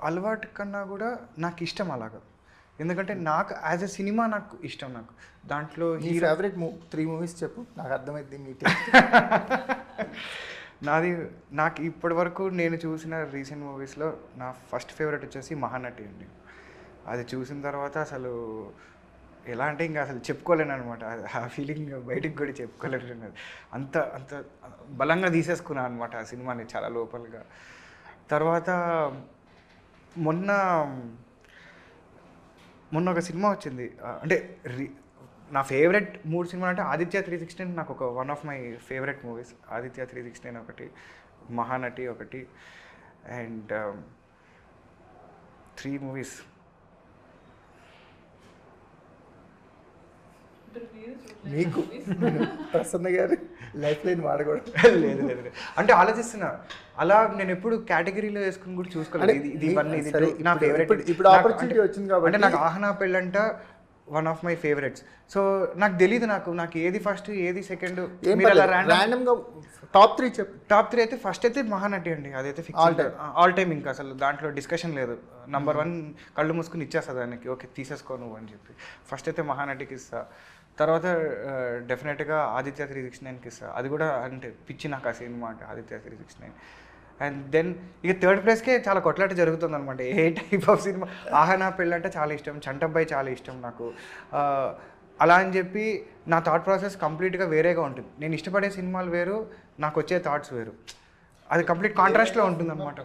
అలవాటు కన్నా కూడా నాకు ఇష్టం అలాగా. ఎందుకంటే నాకు యాజ్ ఎ సినిమా నాకు ఇష్టం. నాకు దాంట్లో ఈ ఫేవరెట్ 3 మూవీస్ చెప్పు, నాకు అర్థమైంది మీ నాకు ఇప్పటి వరకు నేను చూసిన రీసెంట్ మూవీస్లో నా ఫస్ట్ ఫేవరెట్ వచ్చేసి మహానటి అండి. అది చూసిన తర్వాత అసలు ఎలా అంటే ఇంకా అసలు చెప్పుకోలేను అనమాట. ఆ ఫీలింగ్ బయటికి కూడా చెప్పుకోలేను. అంత అంత బలంగా తీసేసుకున్నాను అనమాట ఆ సినిమాని చాలా లోపలగా. తర్వాత మొన్న ఒక సినిమా వచ్చింది, అంటే నా ఫేవరెట్ 3 సినిమాలు అంటే ఆదిత్య 316 నాకు ఒక one of my favourite movies. Aditya 316 ఒకటి, మహానటి ఒకటి, అండ్ 3 మూవీస్. మీకు ప్రసన్న గారు లైఫ్ లైన్ వాడకూడదు? లేదు లేదు, అంటే ఆలోచిస్తున్నా అలా. నేను ఎప్పుడు కేటగిరీలో వేసుకుని కూడా చూసుకోలేదు. ఇది నా ఫేవరెట్. ఇప్పుడు ఆపర్చునిటీ వచ్చింది కాబట్టి అంటే నాకు Ahana Pellanta one of my favourites. So నాకు తెలియదు నాకు ఏది ఫస్ట్ ఏది సెకండ్ ఏం మీరు అలా ర్యాండమ్గా టాప్ 3 చెప్పు. టాప్ 3 అయితే ఫస్ట్ అయితే మహానటి అండి, అదైతే ఫిక్స్ ఆల్ టైమ్, ఇంకా అసలు దాంట్లో డిస్కషన్ లేదు. నంబర్ 1 కళ్ళు మూసుకుని ఇచ్చేస్తా దానికి, ఓకే తీసేసుకో నువ్వు అని చెప్పి. ఫస్ట్ అయితే మహానటికి ఇస్తా, తర్వాత డెఫినెట్గా ఆదిత్య 369కి ఇస్తా. అది కూడా అంటే పిచ్చి నాకు ఆ సినిమా అంటే ఆదిత్య 369. అండ్ దెన్ ఇక థర్డ్ ప్లేస్కే చాలా కొట్లాట జరుగుతుంది అనమాట. ఏ టైప్ ఆఫ్ సినిమా, ఆహనా పెళ్ళి అంటే చాలా ఇష్టం, చంటబ్బాయి చాలా ఇష్టం నాకు. అలా అని చెప్పి నా థాట్ ప్రాసెస్ కంప్లీట్గా వేరేగా ఉంటుంది. నేను ఇష్టపడే సినిమాలు వేరు, నాకు వచ్చే థాట్స్ వేరు, అది కంప్లీట్ కాంట్రాస్ట్లో ఉంటుంది అనమాట.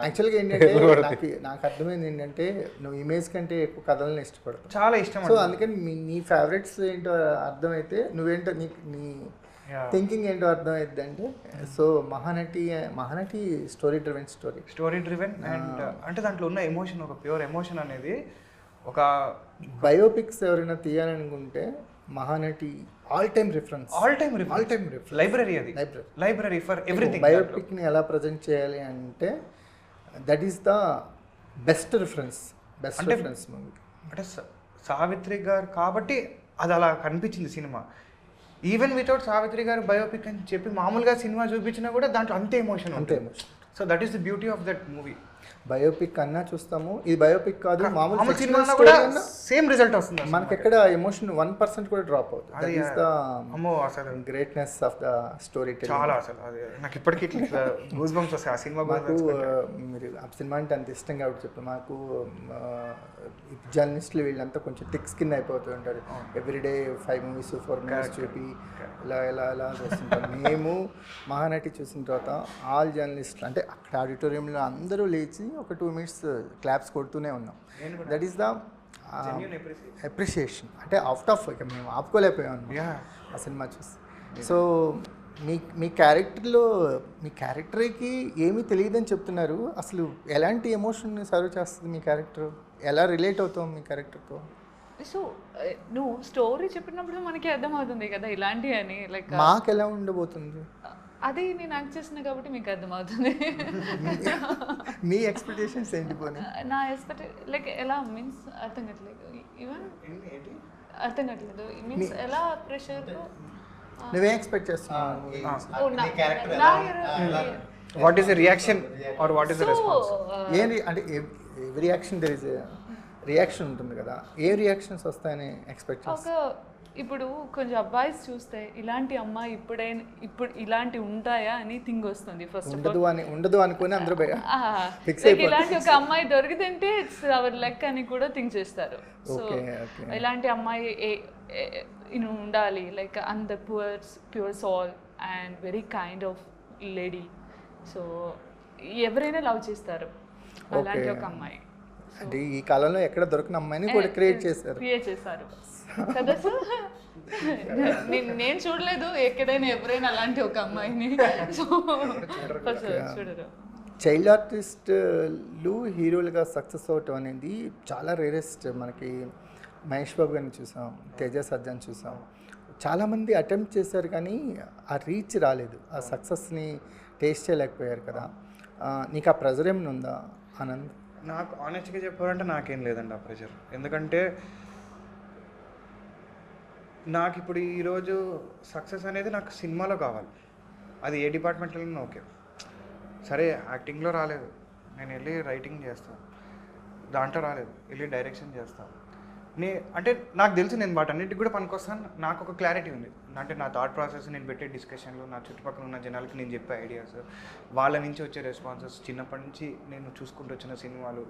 యాక్చువల్గా ఏంటంటే నాకు అర్థమైంది ఏంటంటే నువ్వు ఇమేజ్ కంటే ఎక్కువ కథలను ఇష్టపడతావు, చాలా ఇష్టం. సో అందుకని నీ ఫేవరెట్స్ ఏంటో అర్థమైతే నువ్వేంటో నీ థింకింగ్ ఏంటో అర్థమైంది అంటే, so Mahanati story driven and అంటే దాంట్లో ఉన్న ఎమోషన్, ఒక ప్యూర్ ఎమోషన్ అనేది, ఒక బయోపిక్స్ ఎవరైనా తీయాలనుకుంటే Mahanati all time reference, library, అది లైబ్రరీ ఫర్ ఎవ్రీథింగ్. బయోపిక్ని ఎలా ప్రజెంట్ చేయాలి అంటే that is the best reference movie. అంటే సావిత్రి గారు కాబట్టి అది అలా కనిపించింది సినిమా. ఈవెన్ వితౌట్ సావిత్రి గారు బయోపిక్ అని చెప్పి మామూలుగా సినిమా చూపించినా కూడా దాంట్లో అంతే ఎమోషన్ ఉంటుంది. So that is the beauty of that movie. Biopic అన్నా చూస్తాము, ఇది బయోపిక్ కాదు మామూలు సినిమా కూడా సేమ్ రిజల్ట్ వస్తుంది. మనకి ఎక్కడ ఎమోషన్ 1% కూడా డ్రాప్ అవుతుంది. That is the greatness of the story telling. చాలా అసలు అది నాకు ఇప్పటికీ గూస్ బంప్స్ వస్తాయి ఆ సినిమా. మాకు మీరు ఆ సినిమా అంటే అంత ఇష్టం కాబట్టి చెప్పి మాకు జర్నలిస్టులు వీళ్ళంతా కొంచెం థిక్ స్కిన్ అయిపోతూ ఉంటారు. ఎవ్రీడే 5 movies 4 movies చూపి ఇలా చూస్తుంటాం. మేము మహానటి చూసిన తర్వాత ఆల్ జర్నలిస్టులు అంటే అక్కడ ఆడిటోరియంలో అందరూ లేచి ఒక 2 minutes క్లాప్స్ కొడుతూనే ఉన్నాం. That is the appreciation. అంటే అవుట్ ఆఫ్ ఇక మేము ఆపుకోలేకపోయాం ఆ సినిమా చూసి. సో మీ క్యారెక్టర్కి ఏమీ తెలియదని చెప్తున్నారు. అసలు ఎలాంటి ఎమోషన్ సర్వ్ చేస్తుంది మీ క్యారెక్టర్, ఎలా రిలేట్ అవుతాం మీ క్యారెక్టర్తో? సో నువ్వు స్టోరీ చెప్పినప్పుడు మనకి అర్థమవుతుంది కదా ఇలాంటి అని, లైక్ మాకు ఎలా ఉండబోతుంది అది నేను యాక్ట్ చేసిన కాబట్టి మీకు అర్థమవుతుంది. మీ ఎక్స్పెక్టేషన్స్ ఏంటి? పోనీ నా లైక్ ఎలా మీన్స్ అర్థం కావట్లేదు, ఈవెన్ అర్థం కావట్లేదు మీన్స్ ఎలా ప్రెషర్. నువ్వేం ఎక్స్పెక్ట్ చేస్తున్నావు? What is the reaction or what is the response? ఏంటి అంటే every reaction there is reaction ఉంటుంది కదా, ఏ రియాక్షన్స్ వస్తాయని ఎక్స్పెక్ట్ చేస్తావు? ఇప్పుడు కొంచెం అబ్బాయిస్ చూస్తే ఇలాంటి అమ్మాయి ఇప్పుడు ఇలాంటి ఉంటాయా అని థింగ్ వస్తుంది. ఫస్ట్ ఉండదు అనుకుని అందరూ ఇలాంటి ఒక అమ్మాయి దొరికితే ఇట్స్ అవర్ లక్ అని కూడా థింక్ చేస్తారు. సో ఇలాంటి అమ్మాయి ఉండాలి, like and the pure soul and very kind of lady. So ఎవరైనా లవ్ చేస్తారు అలాంటి ఒక అమ్మాయి. అంటే ఈ కాలంలో ఎక్కడ దొరికిన అమ్మాయిని కూడా క్రియేట్ చేశారు కదా సార్. నేను చూడలేదు ఎక్కడైనా ఎవరైనా అలాంటి ఒక అమ్మాయిని. సో చూడరు. చైల్డ్ ఆర్టిస్టులు హీరోలుగా సక్సెస్ అవటం అనేది చాలా రేరెస్ట్. మనకి మహేష్ బాబు గారిని చూసాం, తేజ సజ్జాని చూసాం, చాలామంది అటెంప్ట్ చేశారు కానీ ఆ రీచ్ రాలేదు, ఆ సక్సెస్ని టేస్ట్ చేయలేకపోయారు కదా. నీకు ఆ ప్రెజర్ ఏమైనా ఉందా ఆనంద్? నాకు ఆనెస్ట్గా చెప్పాలంటే నాకేం లేదండి ఆ ప్రెషర్. ఎందుకంటే నాకు ఇప్పుడు ఈరోజు సక్సెస్ అనేది నాకు సినిమాలో కావాలి, అది ఏ డిపార్ట్మెంట్లో ఓకే. సరే యాక్టింగ్లో రాలేదు, నేను వెళ్ళి రైటింగ్ చేస్తాను, దాంట్లో రాలేదు వెళ్ళి డైరెక్షన్ చేస్తాను. అంటే నాకు తెలుసు నేను వాటన్నిటికి కూడా పనికొస్తాను. నాకు ఒక క్లారిటీ ఉంది, అంటే నా థాట్ ప్రాసెస్, నేను పెట్టే డిస్కషన్లు, నా చుట్టుపక్కల ఉన్న జనాలకి నేను చెప్పే ఐడియాస్, వాళ్ళ నుంచి వచ్చే రెస్పాన్సెస్, చిన్నప్పటి నుంచి నేను చూసుకుంటూ వచ్చిన సినిమాలు.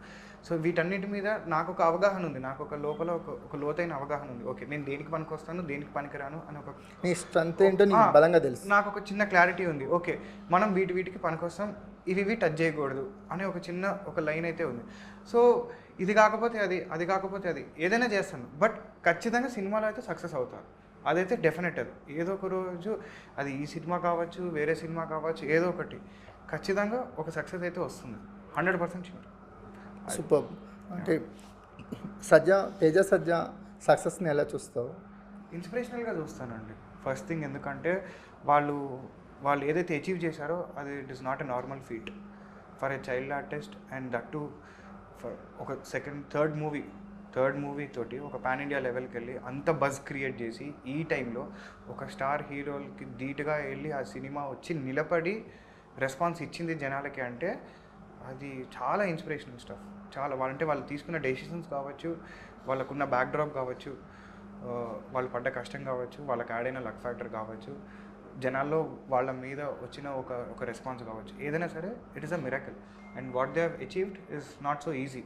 సో వీటన్నిటి మీద నాకు ఒక అవగాహన ఉంది, నాకు ఒక లోపల ఒక లోతైన అవగాహన ఉంది. ఓకే నేను దేనికి పనికొస్తాను, దేనికి పనికిరాను అని ఒక నీ స్ట్రెంత్ ఏంటో నీకు బలంగా తెలుసు. నాకు ఒక చిన్న క్లారిటీ ఉంది. ఓకే మనం వీటికి పనికొస్తాం, ఇవి టచ్ చేయకూడదు అనే ఒక లైన్ అయితే ఉంది. సో ఇది కాకపోతే అది కాకపోతే అది ఏదైనా చేస్తాను, బట్ ఖచ్చితంగా సినిమాలో అయితే సక్సెస్ అవుతాను, అదైతే డెఫినెట్. అది ఏదో ఒక రోజు అది ఈ సినిమా కావచ్చు, వేరే సినిమా కావచ్చు, ఏదో ఒకటి ఖచ్చితంగా ఒక సక్సెస్ అయితే వస్తుంది, 100% షూర్. సూపర్. అంటే తేజ సజ్జా సక్సెస్ని ఎలా చూస్తావు? ఇన్స్పిరేషనల్గా చూస్తానండి ఫస్ట్ థింగ్. ఎందుకంటే వాళ్ళు ఏదైతే అచీవ్ చేశారో అది it is not a normal feat for a child artist, and that too for ఒక second third movie third movie తోటి ఒక పాన్ ఇండియా లెవెల్కి వెళ్ళి అంత బజ్ క్రియేట్ చేసి ఈ టైంలో ఒక స్టార్ హీరోలకి ధీటుగా వెళ్ళి ఆ సినిమా వచ్చి నిలబడి రెస్పాన్స్ ఇచ్చింది జనాలకి అంటే అది చాలా ఇన్స్పిరేషనల్ స్టఫ్. చాలా వాళ్ళు తీసుకున్న డెసిషన్స్ కావచ్చు, వాళ్ళకున్న బ్యాక్డ్రాప్ కావచ్చు, వాళ్ళు పడ్డ కష్టం కావచ్చు, వాళ్ళకి యాడ్ అయిన లక్ ఫ్యాక్టర్ కావచ్చు, జనాల్లో వాళ్ళ మీద వచ్చిన ఒక రెస్పాన్స్ కావచ్చు, ఏదైనా సరే it is a miracle. And what they have achieved is not so easy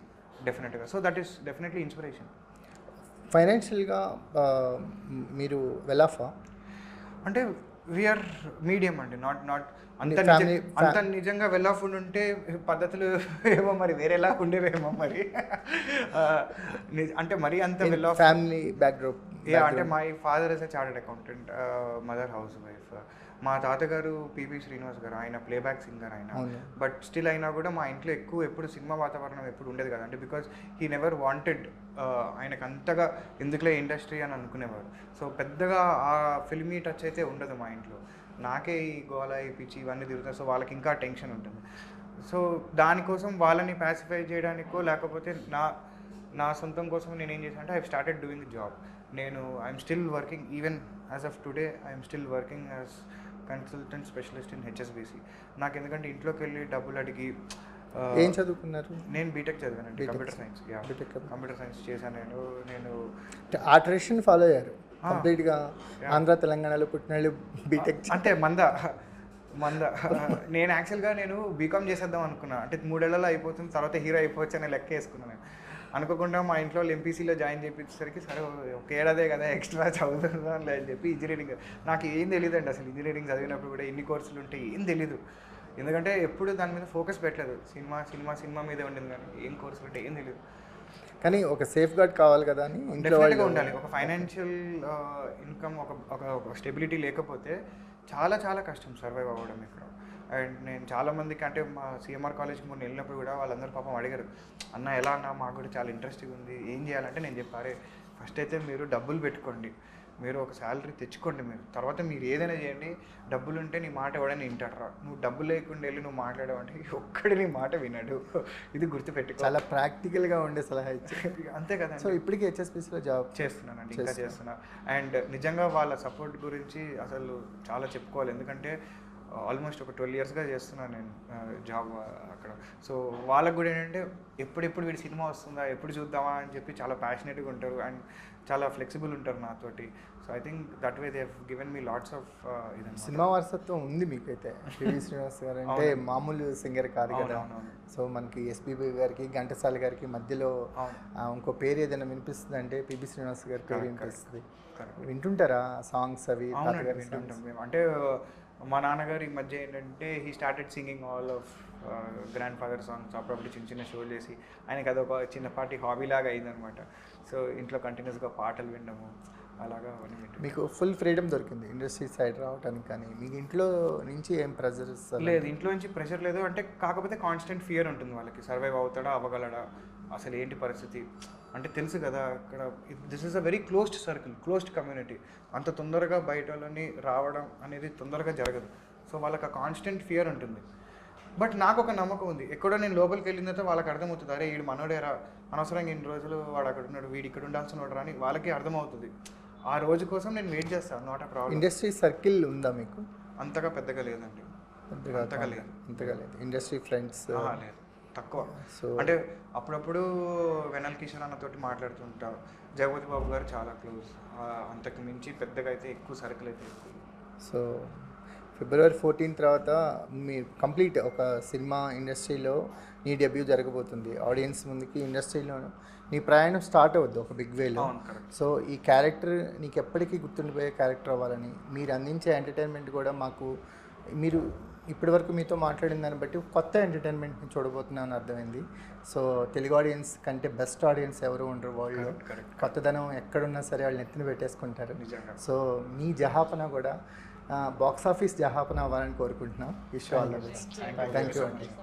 డెఫినెట్గా. So that is definitely inspiration. ఫైనాన్షియల్గా మీరు వెల్ ఆఫా? అంటే వీఆర్ మీడియం అండి, నాట్ అంత నిజంగా వెల్ ఆఫ్ ఉంటే పద్ధతులు ఏమో మరి వేరేలా ఉండేవేమో మరి. అంటే మరీ అంత వెల్ ఆఫ్ ఫ్యామిలీ బ్యాక్డ్రాప్. అంటే my father is a chartered accountant, mother house wife. మా తాతగారు పిబి శ్రీనివాస్ గారు, ఆయన ప్లేబ్యాక్ సింగర్ ఆయన. బట్ స్టిల్ అయినా కూడా మా ఇంట్లో ఎప్పుడు సినిమా వాతావరణం ఎప్పుడు ఉండేది కదా, అంటే బికాజ్ హీ నెవర్ వాంటెడ్, ఆయనకు అంతగా ఎందుకులే ఇండస్ట్రీ అని అనుకునేవారు. సో పెద్దగా ఆ ఫిల్మీ టచ్ అయితే ఉండదు మా ఇంట్లో. నాకే ఈ గోల ఈ పిచ్చి ఇవన్నీ తిరుగుతాయి. సో వాళ్ళకి ఇంకా టెన్షన్ ఉంటుంది. సో దానికోసం వాళ్ళని ప్యాసిఫై చేయడానికో లేకపోతే నా సొంతం కోసం నేను ఏం చేశాను అంటే I started doing job. I'm still working even as of today. I'm still working as consultant specialist in HSBC. నాకు ఎందుకంటే ఇంట్లోకి వెళ్ళి డబ్బులు అడిగి. ఏం చదువుకున్నారు? నేను బీటెక్ చదివానండి, కంప్యూటర్ సైన్స్. కంప్యూటర్ సైన్స్ చేశాను నేను. ఆ ట్రెడిషన్ ఫాలో అయ్యారు కంప్లీట్గా. ఆంధ్ర తెలంగాణలో పుట్టిన బీటెక్ అంటే మంద నేను యాక్చువల్గా బీకామ్ చేసేద్దాం అనుకున్నా. అంటే 3 ఏళ్లలో అయిపోతుంది, తర్వాత హీరో అయిపోవచ్చు అనే లెక్క వేసుకున్నాను. నేను అనుకోకుండా మా ఇంట్లో ఎంపీసీలో జాయిన్ చేయించేసరికి సరే ఒక ఏడాదే కదా ఎక్స్ట్రా చదువుతుందాం అని చెప్పి ఇంజనీరింగ్. నాకు ఏం తెలియదండి అసలు, ఇంజనీరింగ్ చదివినప్పుడు కూడా ఎన్ని కోర్సులు ఉంటాయి ఏం తెలీదు. ఎందుకంటే ఎప్పుడు దాని మీద ఫోకస్ పెట్టలేదు, సినిమా మీదే ఉండింది, కానీ ఏం కోర్సులు ఉంటాయి ఏం తెలియదు. కానీ ఒక సేఫ్ గార్డ్ కావాలి కదా అని ఇంట్లో ఉండాలి. ఒక ఫైనాన్షియల్ ఇన్కమ్, ఒక స్టెబిలిటీ లేకపోతే చాలా కష్టం సర్వైవ్ అవ్వడం ఇక్కడ. అండ్ నేను చాలామందికి, అంటే మా సిఎంఆర్ కాలేజ్కి మొన్న వెళ్ళినప్పుడు కూడా వాళ్ళందరూ పాపం అడిగారు, అన్న ఎలా అన్న మాకు కూడా చాలా ఇంట్రెస్టింగ్ ఉంది, ఏం చేయాలంటే నేను చెప్పారే ఫస్ట్ అయితే మీరు డబ్బులు పెట్టుకోండి, మీరు ఒక శాలరీ తెచ్చుకోండి, మీరు తర్వాత మీరు ఏదైనా చేయండి, డబ్బులు ఉంటే నీ మాట ఎవడని వింటాడరా, నువ్వు డబ్బులు లేకుండా వెళ్ళి నువ్వు మాట్లాడావంటే ఒక్కడి నీ మాట వినడు, ఇది గుర్తుపెట్టుకో. చాలా ప్రాక్టికల్గా ఉండే సలహా ఇచ్చి అంతే కదా. సో ఇప్పటికీ హెచ్ఎస్బిసిలో జాబ్ చేస్తున్నానండి, ఇంకా చేస్తున్నా. అండ్ నిజంగా వాళ్ళ సపోర్ట్ గురించి అసలు చాలా చెప్పుకోవాలి, ఎందుకంటే ఆల్మోస్ట్ ఒక 12 yearsగా చేస్తున్నాను నేను జాబ్ అక్కడ. సో వాళ్ళకు కూడా ఏంటంటే ఎప్పుడెప్పుడు వీడి సినిమా వస్తుందా, ఎప్పుడు చూద్దామా అని చెప్పి చాలా ప్యాషనేట్గా ఉంటారు అండ్ చాలా ఫ్లెక్సిబుల్ ఉంటారు నాతోటి. So I think that way they have given me lots of cinema వారసత్వం ఉంది మీకైతే. పివి శ్రీనివాస్ గారు అంటే మామూలు సింగర్ కాదు కదా. సో మనకి ఎస్పీబీ గారికి ఘంటసాల గారికి మధ్యలో ఇంకో పేరు ఏదైనా వినిపిస్తుంది అంటే పివి శ్రీనివాస్ గారి పేరు వినిపిస్తుంది. వింటుంటారా సాంగ్స్ అవి? వింటుంటాం మేము. అంటే మా నాన్నగారు ఈ మధ్య ఏంటంటే he started singing all of grand father songs. అప్పుడప్పుడు చిన్న షోలు చేసి ఆయనకి అదొక చిన్నపాటి హాబీ లాగా అయిందనమాట. సో ఇంట్లో కంటిన్యూస్గా పాటలు వినడము అలాగా అవన్నీ వింటాం. మీకు ఫుల్ ఫ్రీడమ్ దొరికింది ఇండస్ట్రీ సైడ్ రావడానికి, కానీ మీకు ఇంట్లో నుంచి ఏం ప్రెజర్ లేదు? ఇంట్లో నుంచి ప్రెషర్ లేదు, అంటే కాకపోతే కాన్స్టెంట్ ఫియర్ ఉంటుంది వాళ్ళకి, సర్వైవ్ అవుతాడా అవ్వగలడా, అసలు ఏంటి పరిస్థితి అంటే తెలుసు కదా. అక్కడ this is a very closed circle, closed community. అంత తొందరగా బయట వాళ్ళని రావడం అనేది తొందరగా జరగదు. సో వాళ్ళకి ఆ కాన్స్టెంట్ ఫియర్ ఉంటుంది. బట్ నాకు ఒక నమ్మకం ఉంది, ఎక్కడో నేను లోపలికి వెళ్ళిన తర్వాత వాళ్ళకి అర్థమవుతుంది, అరే వీడు మనోడేరా, అనవసరంగా ఇన్ని రోజులు వాడు అక్కడ ఉన్నాడు, వీడు ఇక్కడ ఉండాల్సిన వాడు అని వాళ్ళకి అర్థమవుతుంది. ఆ రోజు కోసం నేను వెయిట్ చేస్తాను, not a problem. Industry circle ఉందా మీకు? అంతగా పెద్దగా లేదండి, అంతగా లేదు. ఇండస్ట్రీ ఫ్రెండ్స్ లేదు, తక్కువ. సో అంటే అప్పుడప్పుడు వెనల్ కిషన్ అన్నతోటి మాట్లాడుతుంటా, జగపతి బాబు గారు చాలా క్లోజ్, అంతకు మించి పెద్దగా అయితే ఎక్కువ సర్కిల్ అయితే ఎక్కువ. సో February 14 తర్వాత మీరు కంప్లీట్ ఒక సినిమా ఇండస్ట్రీలో నీ డెబ్యూ జరగబోతుంది. ఆడియన్స్ ముందుకి ఇండస్ట్రీలో నీ ప్రయాణం స్టార్ట్ అవుద్ది ఒక బిగ్ వేలో. సో ఈ క్యారెక్టర్ నీకు ఎప్పటికీ గుర్తుండిపోయే క్యారెక్టర్ అవ్వాలని, మీరు అందించే ఎంటర్టైన్మెంట్ కూడా మాకు, మీరు ఇప్పటివరకు మీతో మాట్లాడిన దాన్ని బట్టి కొత్త ఎంటర్టైన్మెంట్ని చూడబోతున్నామని అర్థమైంది. సో తెలుగు ఆడియన్స్ కంటే బెస్ట్ ఆడియన్స్ ఎవరు ఉండరు వరల్డ్లో. కొత్తదనం ఎక్కడున్నా సరే వాళ్ళు నెత్తిన పెట్టేసుకుంటారు. సో మీ జహాపన కూడా బాక్స్ ఆఫీస్ జహాపన అవ్వాలని కోరుకుంటున్నాం. Wish all the best. Thank you అండి.